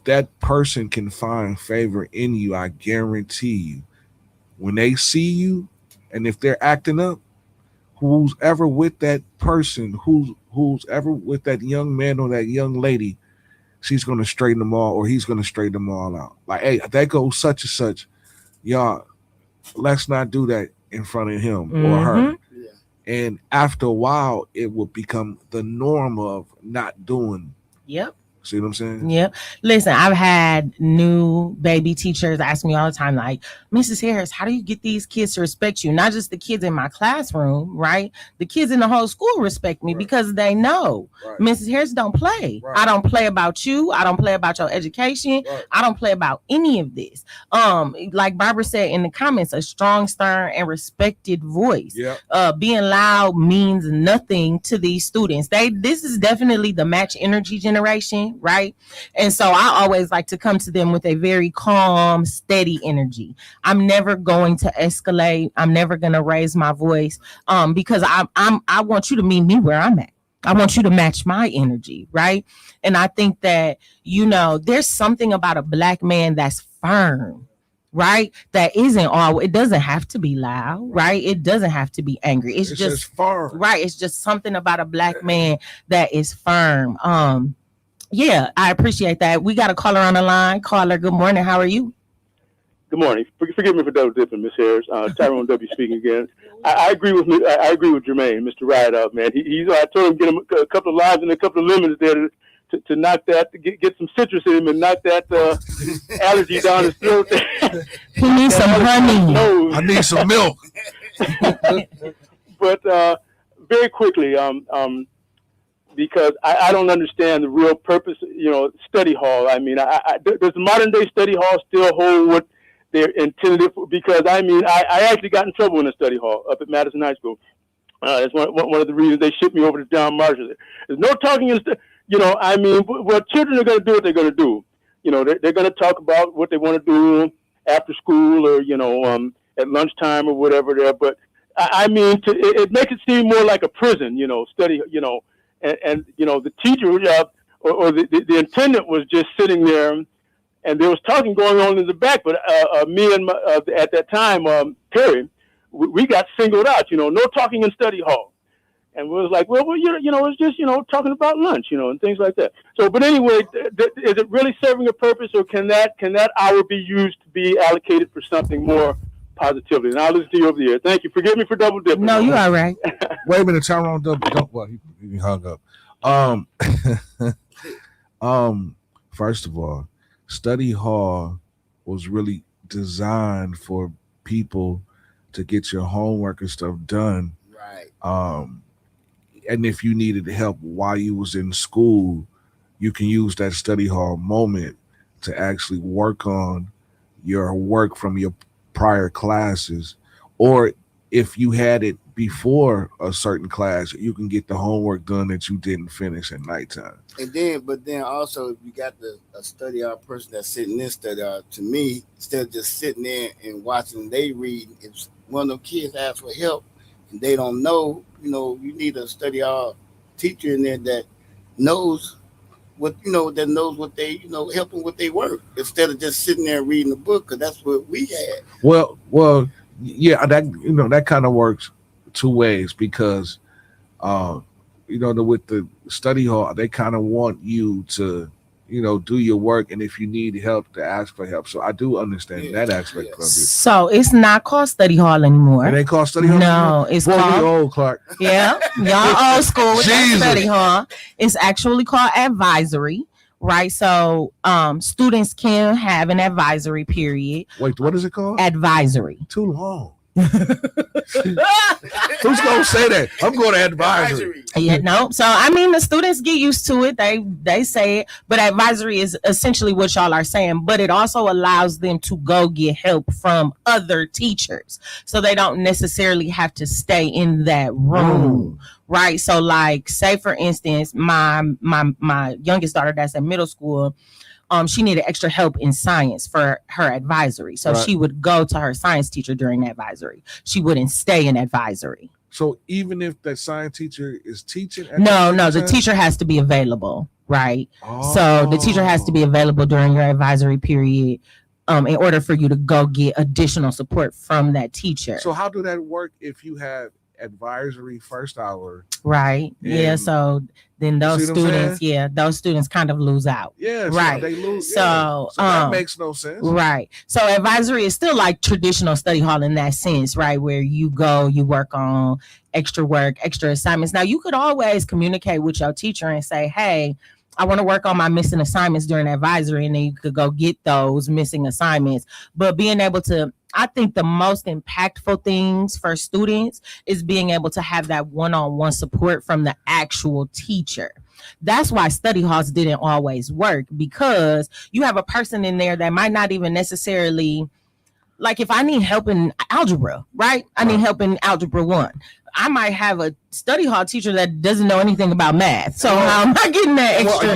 that person can find favor in you, I guarantee you, when they see you, and if they're acting up, who's ever with that person, who's ever with that young man or that young lady, she's gonna straighten them all, or he's gonna straighten them all out. Like, hey, that goes such and such. Y'all, let's not do that in front of him or her. Yeah. And after a while, it will become the norm of not doing. Yep. See what I'm saying? Yep. Listen, I've had new baby teachers ask me all the time, like, Mrs. Harris, how do you get these kids to respect you? Not just the kids in my classroom, right? The kids in the whole school respect me because they know Mrs. Harris don't play. I don't play about you. I don't play about your education. I don't play about any of this. Like Barbara said in the comments, a strong, stern, and respected voice. Being loud means nothing to these students. This is definitely the match energy generation. Right. And so I always like to come to them with a very calm, steady energy. I'm never going to escalate. I'm never going to raise my voice because I want you to meet me where I'm at. I want you to match my energy. Right. And I think that, there's something about a Black man that's firm. Right. That isn't all. It doesn't have to be loud. Right. It doesn't have to be angry. It's just firm. Right. It's just something about a Black man that is firm. Yeah, I appreciate that. We got a caller on the line. Caller, good morning. How are you? Good morning. Forgive me for double dipping, Miss Harris. Tyrone W. speaking again. I agree with Jermaine, Mr. Rideout, man. I told him get him a couple of limes and a couple of lemons there to knock that, to get some citrus in him and knock that allergy down his throat. He needs some honey. I need some milk. But very quickly, because I don't understand the real purpose, study hall. I mean, does the modern day study hall still hold what they're intended for? Because I actually got in trouble in a study hall up at Madison High School. That's one of the reasons they shipped me over to John Marshall. There's no talking what children are going to do what they're going to do. They're going to talk about what they want to do after school or, at lunchtime or whatever there. But it makes it seem more like a prison, study, and the teacher or the attendant was just sitting there, and there was talking going on in the back. But me and at that time, Terry, we got singled out. No talking in study hall, and we was like, well, it's just talking about lunch, and things like that. So, but anyway, is it really serving a purpose, or can that hour be used to be allocated for something more positively? And I'll listen to you over the air. Thank you. Forgive me for double dipping. No, you're all right. Wait a minute, Tyrone. He hung up. First of all, study hall was really designed for people to get your homework and stuff done. Right. And if you needed help while you was in school, you can use that study hall moment to actually work on your work from your prior classes, or if you had it before a certain class, you can get the homework done that you didn't finish at nighttime. But then also you got a study hall person that's sitting in study hall. To me, instead of just sitting there and watching they read, if one of them kids asks for help and they don't know, you need a study hall teacher in there that knows what they helping with their work, instead of just sitting there reading the book, because that's what we had. Well, yeah, that kind of works two ways, because with the study hall, they kind of want you to do your work, and if you need help, to ask for help. So I do understand that aspect of it. So it's not called study hall anymore. It ain't called study hall? No, it's called... we old, Clark. Yeah, y'all old school with that study hall. It's actually called advisory, right? So students can have an advisory period. Wait, what is it called? Advisory. Too long. Who's gonna say that? I'm going to advisory. Yeah, no. So I mean, the students get used to it. They say it, but advisory is essentially what y'all are saying. But it also allows them to go get help from other teachers, so they don't necessarily have to stay in that room, right? So, like, say for instance, my youngest daughter that's in middle school. She needed extra help in science for her advisory. So she would go to her science teacher during advisory. She wouldn't stay in advisory. So even if that science teacher is teaching? No, the teacher has to be available, right? So the teacher has to be available during your advisory period in order for you to go get additional support from that teacher. So how do that work if you have advisory first hour? Right. Yeah. So then those students kind of lose out. Yeah. Right. They lose. So that makes no sense. Right. So advisory is still like traditional study hall in that sense, right? Where you go, you work on extra work, extra assignments. Now you could always communicate with your teacher and say, hey, I want to work on my missing assignments during advisory, and then you could go get those missing assignments. But being able to, I think the most impactful things for students is being able to have that one-on-one support from the actual teacher. That's why study halls didn't always work, because you have a person in there that might not even necessarily, like if I need help in algebra, right? I need help in algebra 1. I might have a study hall teacher that doesn't know anything about math. So how am I getting that extra?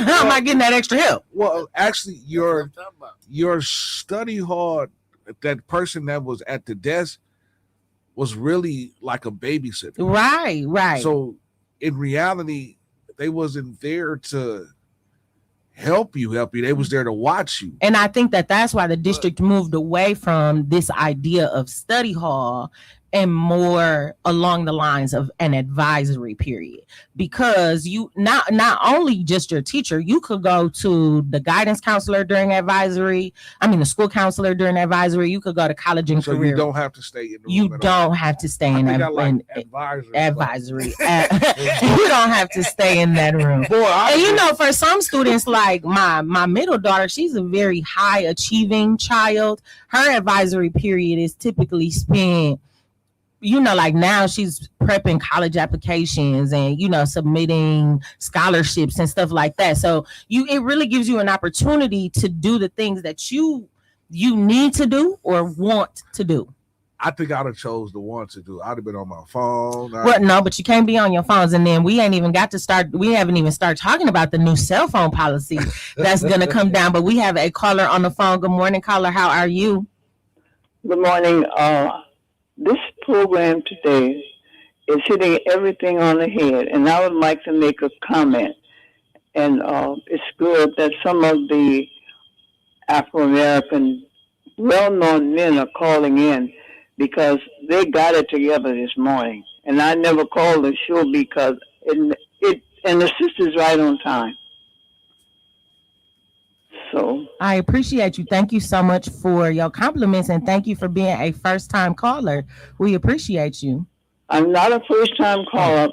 How am I getting that extra help? Well, actually, your study hall, that person that was at the desk was really like a babysitter. Right. So in reality, they wasn't there to help you. They was there to watch you. And I think that's why the district moved away from this idea of study hall and more along the lines of an advisory period, because you not only just your teacher, you could go to the guidance counselor during advisory. I mean, the school counselor during advisory. You could go to college and career. You don't have to stay in the room. You don't have to stay in advisory. You don't have to stay in that room. And for some students, like my middle daughter, she's a very high achieving child. Her advisory period is typically spent, like now she's prepping college applications and, submitting scholarships and stuff like that. So it really gives you an opportunity to do the things that you need to do or want to do. I think I'd have chose the one to do. I'd have been on my phone. No, but you can't be on your phones. And then we haven't even started talking about the new cell phone policy that's going to come down. But we have a caller on the phone. Good morning, caller. How are you? Good morning. This program today is hitting everything on the head, and I would like to make a comment. And it's good that some of the Afro-American well-known men are calling in, because they got it together this morning. And I never called the show because and the sister's right on time. So I appreciate you. Thank you so much for your compliments, and thank you for being a first-time caller. We appreciate you. I'm not a first-time caller,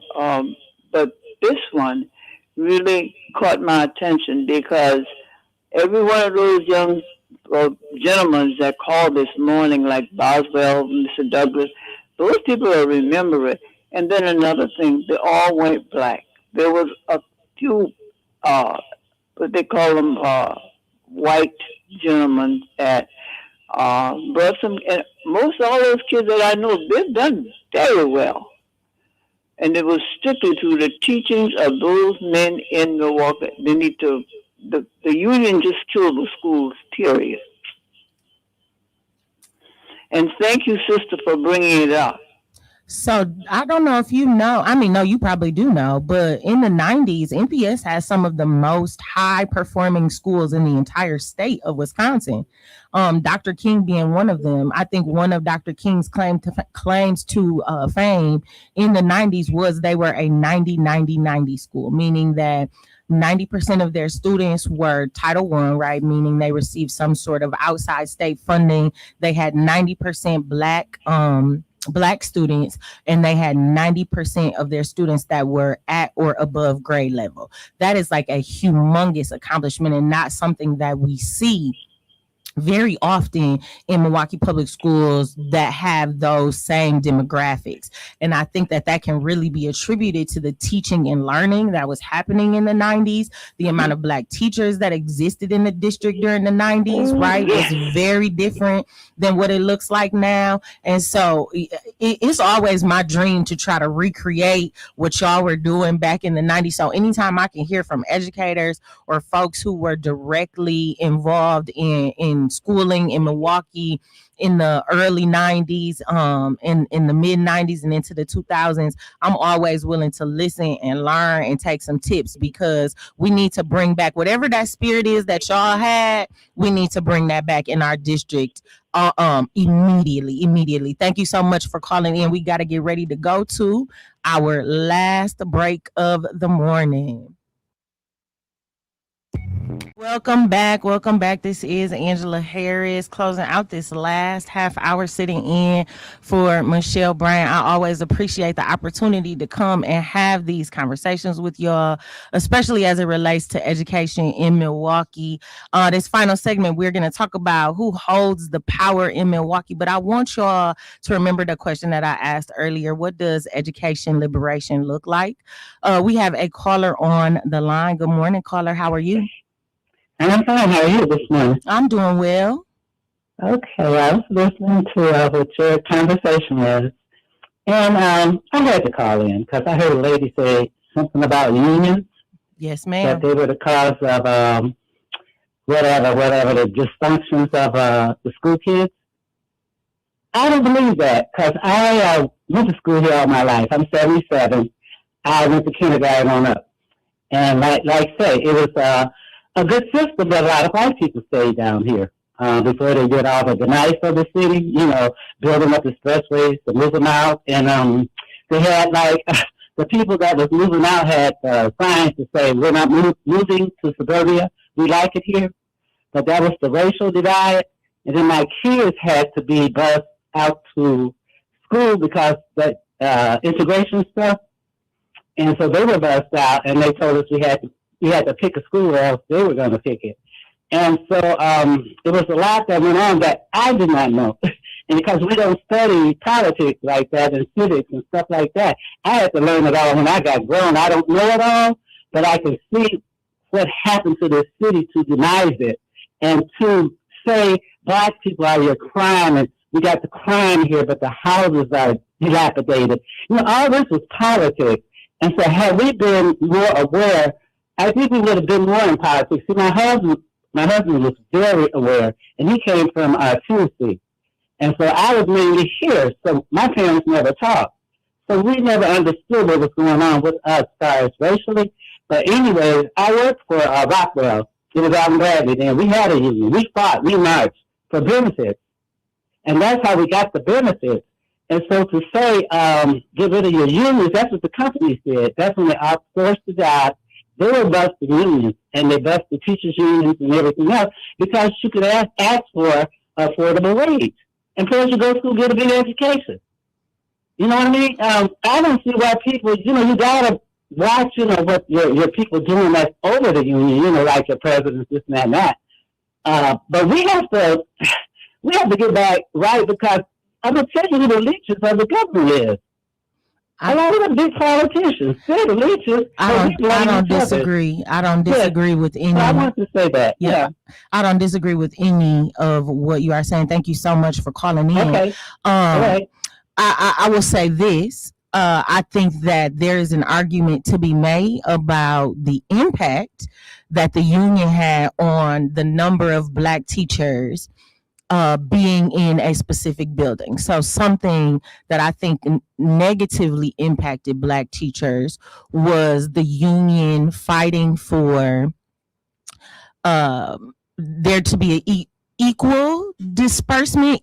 but this one really caught my attention, because every one of those young gentlemen that called this morning, like Boswell, Mr. Douglas, those people will remember it. And then another thing, they all went black. There was a few, what they call them, white gentlemen that brought some, and most all those kids that I know, they've done very well. And it was strictly to the teachings of those men in Milwaukee. They need to, the union just killed the schools, period. And thank you, sister, for bringing it up. So I don't know if you know, no, you probably do know, but in the 90s, NPS has some of the most high performing schools in the entire state of Wisconsin. Dr. King being one of them. I think one of Dr. King's claims to fame in the 90s was they were a 90-90-90 school, meaning that 90% of their students were Title I, right? Meaning they received some sort of outside state funding. They had 90% Black students, and they had 90% of their students that were at or above grade level. That is like a humongous accomplishment, and not something that we see very often in Milwaukee Public Schools that have those same demographics. And I think that can really be attributed to the teaching and learning that was happening in the 90s. The amount of Black teachers that existed in the district during the 90s, right, is very different than what it looks like now. And so it's always my dream to try to recreate what y'all were doing back in the 90s. So anytime I can hear from educators or folks who were directly involved in schooling in Milwaukee in the early 90s, in the mid 90s and into the 2000s, I'm always willing to listen and learn and take some tips, because we need to bring back whatever that spirit is that y'all had. We need to bring that back in our district immediately. Thank you so much for calling in. We got to get ready to go to our last break of the morning. Welcome back. This is Angela Harris closing out this last half hour, sitting in for Michelle Bryant. I always appreciate the opportunity to come and have these conversations with y'all, especially as it relates to education in Milwaukee. This final segment, we're going to talk about who holds the power in Milwaukee, but I want y'all to remember the question that I asked earlier. What does education liberation look like? We have a caller on the line. Good morning, caller. How are you? I'm fine. How are you this morning? I'm doing well. Okay, I was listening to what your conversation was, and I had to call in because I heard a lady say something about unions. Yes, ma'am. That they were the cause of whatever the dysfunctions of the school kids. I don't believe that, because I went to school here all my life. I'm 77. I went to kindergarten on up, and like I say, it was a good system, but a lot of white people stayed down here before they did all the nice of the city, building up the expressways to move them out. And they had, the people that was moving out had signs to say, we're not moving to suburbia. We like it here. But that was the racial divide. And then my kids had to be bused out to school because that integration stuff. And so they were bused out, and they told us we had to pick a school, or else they were going to pick it. And so it was a lot that went on that I did not know. And because we don't study politics like that and civics and stuff like that, I had to learn it all when I got grown. I don't know it all, but I can see what happened to this city to deny it. And to say Black people are your crime, and we got the crime here, but the houses are dilapidated. All this was politics. And so had we been more aware, I think we would have been more in politics. See, my husband was very aware, and he came from Tennessee. And so I was mainly here, so my parents never talked. So we never understood what was going on with us as far as racially. But anyways, I worked for Rockwell. It was out in Bradley then. We had a union. We fought. We marched for benefits. And that's how we got the benefits. And so to say, get rid of your unions, that's what the companies did. That's when they outsourced the job. They were busting unions, and they busted teachers' unions and everything else, because you could ask for affordable wage. And plus you go to school, get a big education. You know what I mean? I don't see why people, you got to watch, what your people doing that's over the union, like your presidents, this and that. But we have to get back right, because I'm going to tell you who the leeches of the government is. A lot of the big politicians, they're the leeches. I don't disagree. I don't disagree with any. I want to say that. Yeah. I don't disagree with any of what you are saying. Thank you so much for calling in. Okay. All right. I will say this. I think that there is an argument to be made about the impact that the union had on the number of Black teachers being in a specific building. So something that I think negatively impacted Black teachers was the union fighting for there to be an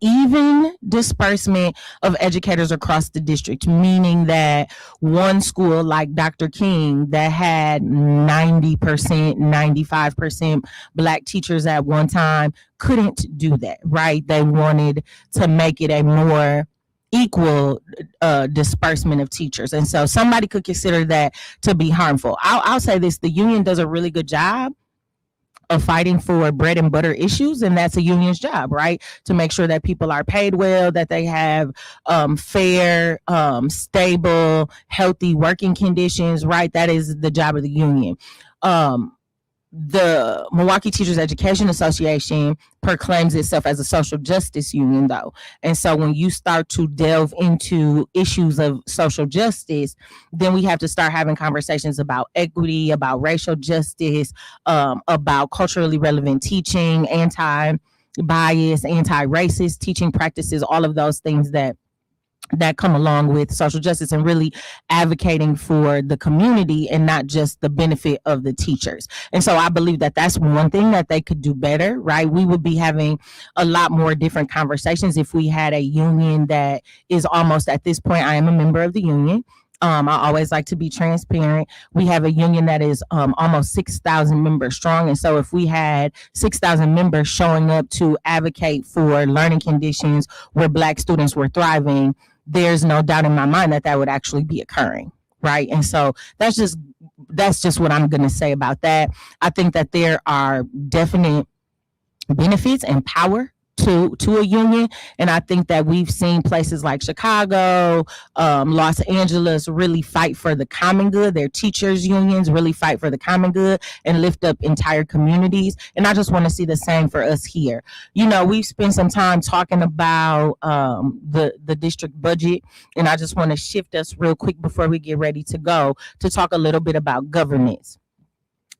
even disbursement of educators across the district, meaning that one school like Dr. King that had 90%, 95% Black teachers at one time couldn't do that, right? They wanted to make it a more equal disbursement of teachers. And so somebody could consider that to be harmful. I'll say this, the union does a really good job of fighting for bread and butter issues, and that's a union's job, right? To make sure that people are paid well, that they have fair, stable, healthy working conditions, right? That is the job of the union. The Milwaukee Teachers Education Association proclaims itself as a social justice union, though. And so when you start to delve into issues of social justice, then we have to start having conversations about equity, about racial justice, about culturally relevant teaching, anti-bias, anti-racist teaching practices, all of those things that come along with social justice, and really advocating for the community and not just the benefit of the teachers. And so I believe that that's one thing that they could do better, right? We would be having a lot more different conversations if we had a union that is almost, at this point, I am a member of the union. I always like to be transparent. We have a union that is almost 6,000 members strong. And so if we had 6,000 members showing up to advocate for learning conditions where Black students were thriving, there's no doubt in my mind that would actually be occurring, right? And so that's just what I'm going to say about that. I think that there are definite benefits and power to a union, and I think that we've seen places like Chicago, Los Angeles really fight for the common good. Their teachers unions really fight for the common good and lift up entire communities, and I just want to see the same for us here. You know, we've spent some time talking about the district budget, and I just want to shift us real quick before we get ready to go to talk a little bit about governance.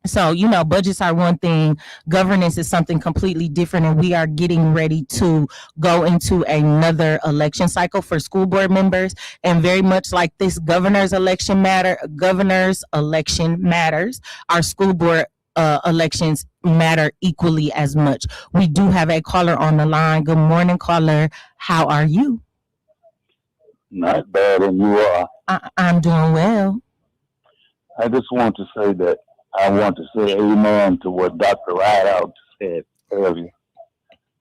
So, you know, budgets are one thing, governance is something completely different, and we are getting ready to go into another election cycle for school board members. And very much like this governor's election matters, our school board elections matter equally as much. We do have a caller on the line. Good morning, caller. How are you? Not bad, and you are. I'm doing well. I just want to say that I want to say amen to what Dr. Rideout said earlier.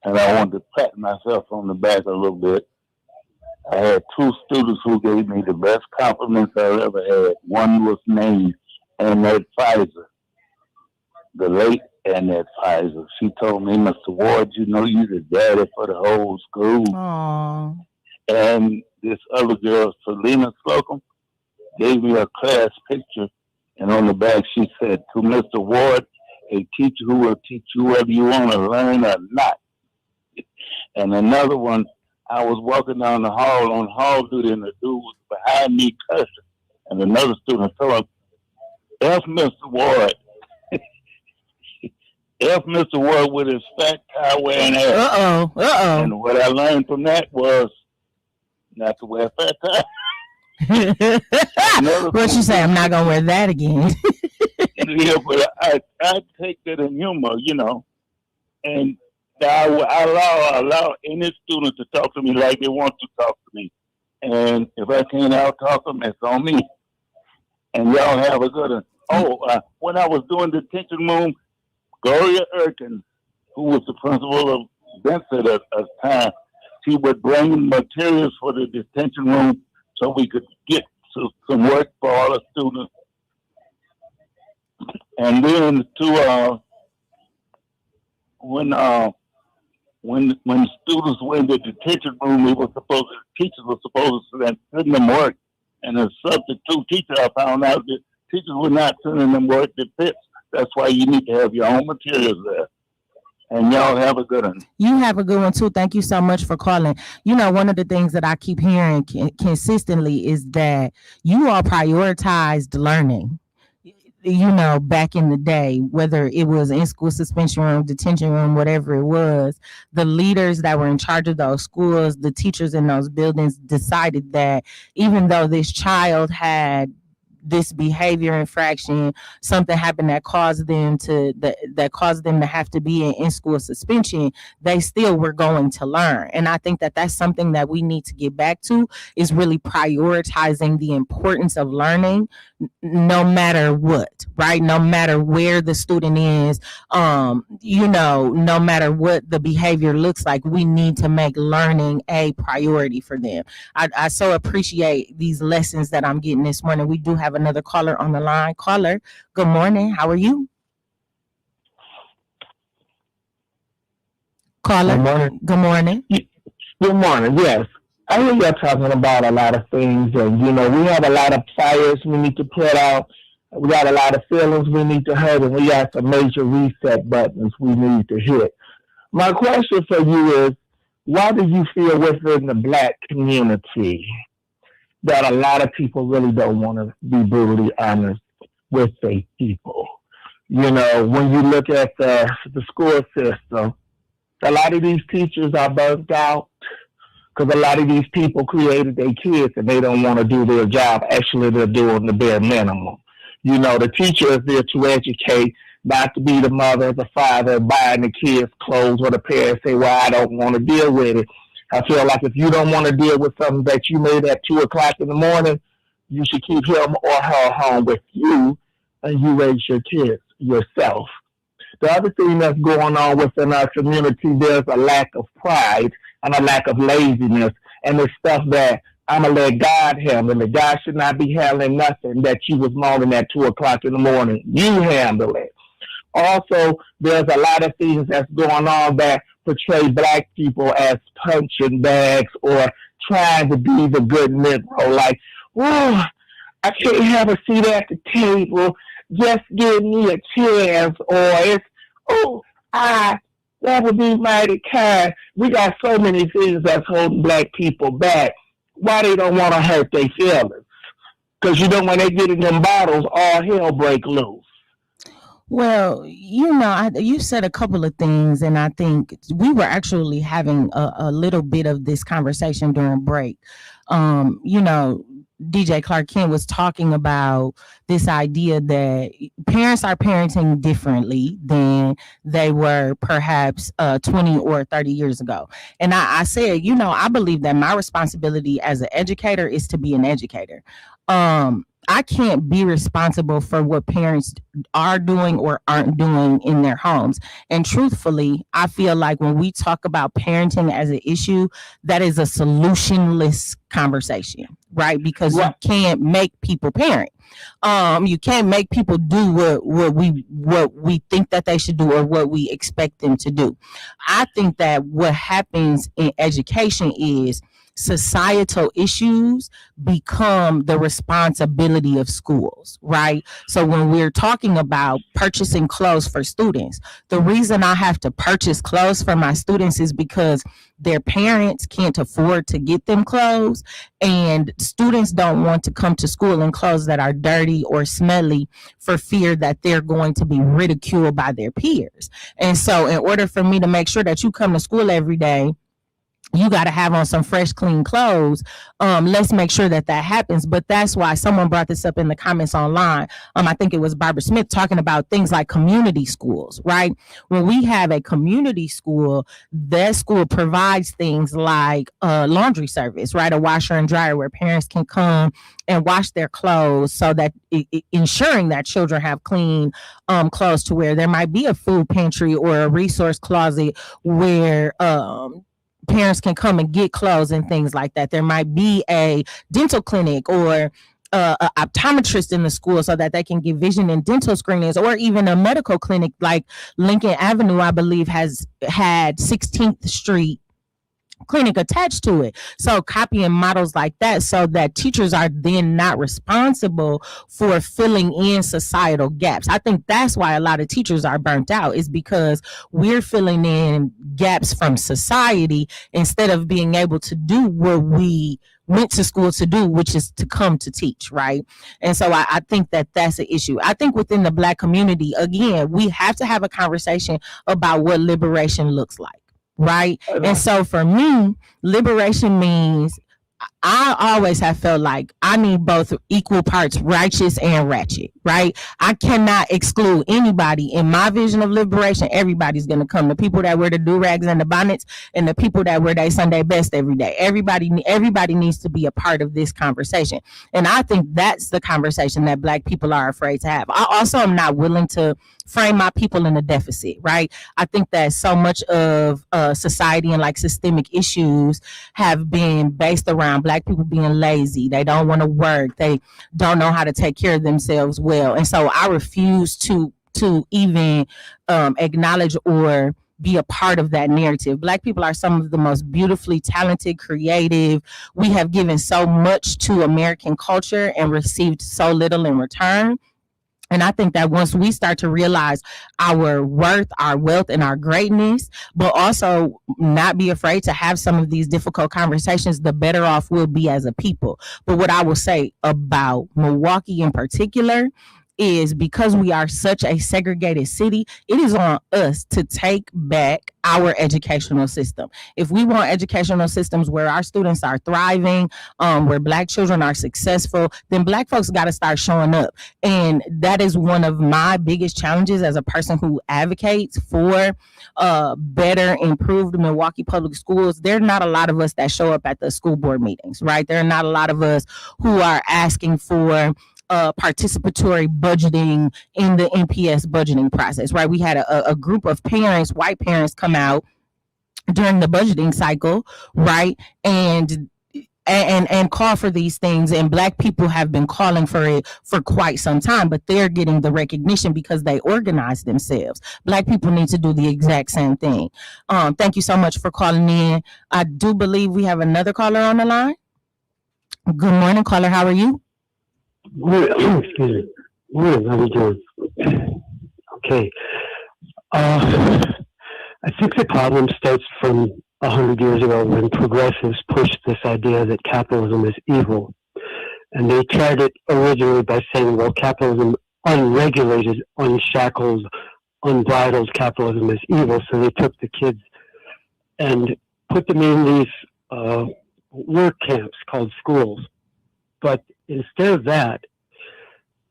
And I want to pat myself on the back a little bit. I had two students who gave me the best compliments I've ever had. One was named Annette Pfizer, the late Annette Pfizer. She told me, Mr. Ward, you know you're the daddy for the whole school. Aww. And this other girl, Selena Slocum, gave me a class picture. And on the back, she said, to Mr. Ward, a teacher who will teach you whether you want to learn or not. And another one, I was walking down the hall on hall duty, and the dude was behind me cussing. And another student told him, F Mr. Ward. F Mr. Ward with his fat tie wearing ass. And what I learned from that was not to wear fat tie. What you say? I'm not gonna wear that again. Yeah, but I take that in humor, you know, and I allow any student to talk to me like they want to talk to me, and if I can't out talk them, it's on me. And y'all have a good one. Oh, when I was doing the detention room, Gloria Erkin, who was the principal of Vincent at the time, she would bring materials for the detention room so we could get some work for all the students. And then when students went to the detention room, teachers were supposed to send them work. And as substitute teacher, I found out that teachers were not sending them work that fits. That's why you need to have your own materials there. And y'all have a good one. You have a good one too. Thank you so much for calling. You know, one of the things that I keep hearing consistently is that you all prioritized learning. You know, back in the day, whether it was in school suspension room, detention room, whatever it was, the leaders that were in charge of those schools, the teachers in those buildings decided that even though this child had this behavior infraction, something happened that caused them to have to be in school suspension, they still were going to learn. And I think that that's something that we need to get back to, is really prioritizing the importance of learning, no matter what, right? No matter where the student is, you know, no matter what the behavior looks like, we need to make learning a priority for them. I so appreciate these lessons that I'm getting this morning. We do have another caller on the line. Caller, good morning. How are you? Caller. Good morning. Good morning. Good morning. Yes. I hear y'all talking about a lot of things, and we have a lot of fires we need to put out. We got a lot of feelings we need to hurt, and we got some major reset buttons we need to hit. My question for you is, why do you feel within the Black community that a lot of people really don't want to be brutally honest with their people? When you look at the school system, a lot of these teachers are burnt out because a lot of these people created their kids and they don't want to do their job. Actually, they're doing the bare minimum. The teacher is there to educate, not to be the mother or the father buying the kids clothes, or the parents say, well, I don't want to deal with it. I feel like if you don't want to deal with something that you made at 2 o'clock in the morning, you should keep him or her home with you and you raise your kids yourself. The other thing that's going on within our community, there's a lack of pride and a lack of laziness, and the stuff that I'm going to let God handle it. God should not be handling nothing that you was moaning at 2 o'clock in the morning. You handle it. Also, there's a lot of things that's going on that portray Black people as punching bags or trying to be the good Negro. Like, oh, I can't have a seat at the table. Just give me a chance. Or it's, that would be mighty kind. We got so many things that's holding Black people back. Why they don't want to hurt their feelings? Because when they get in them bottles, all hell break loose. Well, you said a couple of things, and I think we were actually having a little bit of this conversation during break. DJ Clark Kent was talking about this idea that parents are parenting differently than they were perhaps 20 or 30 years ago. And I said, I believe that my responsibility as an educator is to be an educator. I can't be responsible for what parents are doing or aren't doing in their homes. And truthfully, I feel like when we talk about parenting as an issue, that is a solutionless conversation, right? Because you can't make people parent. You can't make people do what we think that they should do or what we expect them to do. I think that what happens in education is societal issues become the responsibility of schools, right? So when we're talking about purchasing clothes for students, the reason I have to purchase clothes for my students is because their parents can't afford to get them clothes, and students don't want to come to school in clothes that are dirty or smelly for fear that they're going to be ridiculed by their peers. And so in order for me to make sure that you come to school every day, you got to have on some fresh, clean clothes. Let's make sure that happens. But that's why someone brought this up in the comments online. I think it was Barbara Smith talking about things like community schools, right? When we have a community school, that school provides things like laundry service, right? A washer and dryer where parents can come and wash their clothes, so that ensuring that children have clean clothes to wear. There might be a food pantry or a resource closet where parents can come and get clothes and things like that. There might be a dental clinic or an optometrist in the school so that they can get vision and dental screenings, or even a medical clinic like Lincoln Avenue, I believe, has had 16th Street clinic attached to it. So copying models like that so that teachers are then not responsible for filling in societal gaps. I think that's why a lot of teachers are burnt out, is because we're filling in gaps from society instead of being able to do what we went to school to do, which is to come to teach, right? And so I think that that's an issue. I think within the Black community, again, we have to have a conversation about what liberation looks like. Right. And so for me, liberation means I always have felt like I need both equal parts righteous and ratchet, right? I cannot exclude anybody in my vision of liberation. Everybody's going to come. The people that wear the do-rags and the bonnets, and the people that wear their Sunday best every day. Everybody needs to be a part of this conversation. And I think that's the conversation that Black people are afraid to have. I also am not willing to frame my people in a deficit, right? I think that so much of society and like systemic issues have been based around Black people being lazy. They don't want to work. They don't know how to take care of themselves well. And so I refuse to even acknowledge or be a part of that narrative. Black people are some of the most beautifully talented, creative. We have given so much to American culture and received so little in return. And I think that once we start to realize our worth, our wealth, and our greatness, but also not be afraid to have some of these difficult conversations, the better off we'll be as a people. But what I will say about Milwaukee in particular is, because we are such a segregated city, it is on us to take back our educational system. If we want educational systems where our students are thriving, where Black children are successful, then Black folks got to start showing up. And that is one of my biggest challenges as a person who advocates for better, improved Milwaukee Public Schools. There are not a lot of us that show up at the school board meetings, right? There are not a lot of us who are asking for participatory budgeting in the NPS budgeting process, right? We had a group of parents, white parents, come out during the budgeting cycle, right? And call for these things, and Black people have been calling for it for quite some time, but they're getting the recognition because they organize themselves. Black people need to do the exact same thing. Thank you so much for calling in. I do believe we have another caller on the line. Good morning, caller. How are you? Excuse me. Morning, how are we doing? Okay. I think the problem starts from 100 years ago when progressives pushed this idea that capitalism is evil. And they tried it originally by saying, well, capitalism, unregulated, unshackled, unbridled capitalism is evil. So they took the kids and put them in these work camps called schools. But instead of that,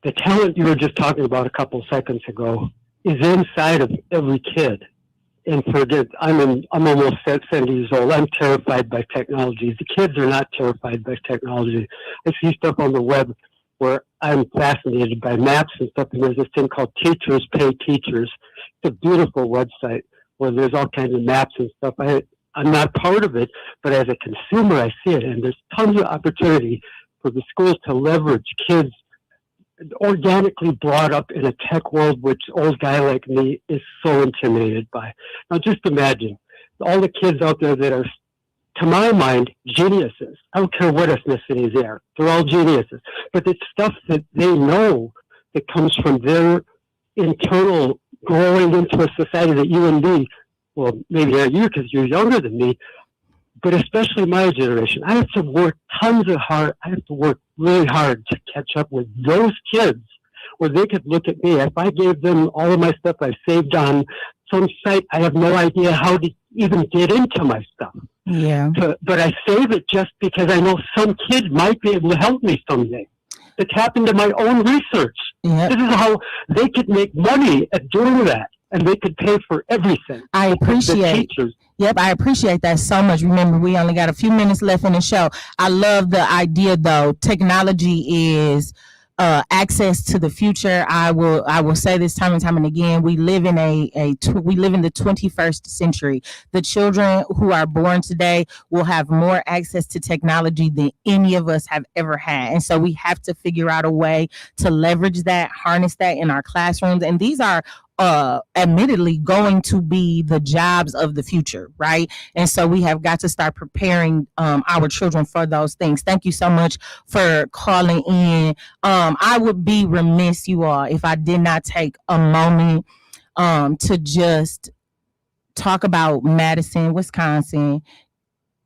the talent you were just talking about a couple seconds ago is inside of every kid. And I'm almost 70 years old. I'm terrified by technology. The kids are not terrified by technology. I see stuff on the web where I'm fascinated by maps and stuff. And there's this thing called Teachers Pay Teachers. It's a beautiful website where there's all kinds of maps and stuff. I'm not part of it, but as a consumer, I see it. And there's tons of opportunity for the schools to leverage kids organically brought up in a tech world, which old guy like me is so intimidated by. Now just imagine all the kids out there that are, to my mind, geniuses. I don't care what ethnicity they are. They're all geniuses. But it's stuff that they know that comes from their internal growing into a society that you and me, well, maybe not you because you're younger than me, but especially my generation, I have to work I have to work really hard to catch up with those kids where they could look at me. If I gave them all of my stuff I've saved on some site, I have no idea how to even get into my stuff. Yeah. But I save it just because I know some kid might be able to help me someday. It's happened to my own research. Yep. This is how they could make money at doing that. And they could pay for everything. I appreciate that so much. Remember, we only got a few minutes left in the show. I love the idea, though. Technology is access to the future. I will say this time and time and again. We live in we live in the 21st century. The children who are born today will have more access to technology than any of us have ever had, and so we have to figure out a way to leverage that, harness that in our classrooms. And these are admittedly going to be the jobs of the future, right? And so we have got to start preparing our children for those things. Thank you so much for calling in. I would be remiss, you all, if I did not take a moment to just talk about Madison, Wisconsin,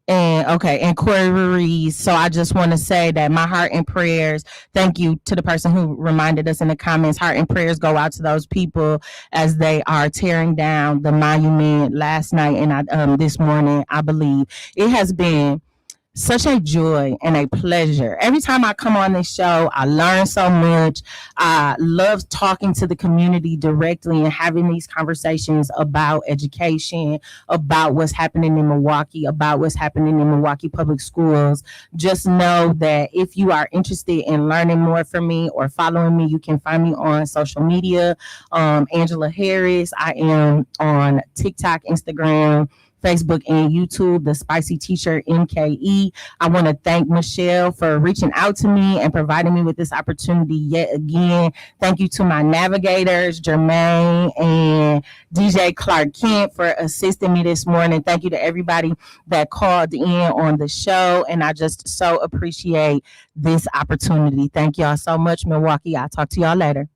and Corey Ruiz. So I just want to say that my heart and prayers, thank you to the person who reminded us in the comments, heart and prayers go out to those people as they are tearing down the monument last night and this morning, I believe. It has been such a joy and a pleasure. Every time I come on this show, I learn so much. I love talking to the community directly and having these conversations about education, about what's happening in Milwaukee, about what's happening in Milwaukee Public Schools. Just know that if you are interested in learning more from me or following me, you can find me on social media. Angela Harris. I am on TikTok, Instagram, Facebook and YouTube, The Spicy Teacher MKE. I want to thank Michelle for reaching out to me and providing me with this opportunity yet again. Thank you to my navigators, Jermaine and DJ Clark Kent, for assisting me this morning. Thank you to everybody that called in on the show, and I just so appreciate this opportunity. Thank y'all so much, Milwaukee. I'll talk to y'all later.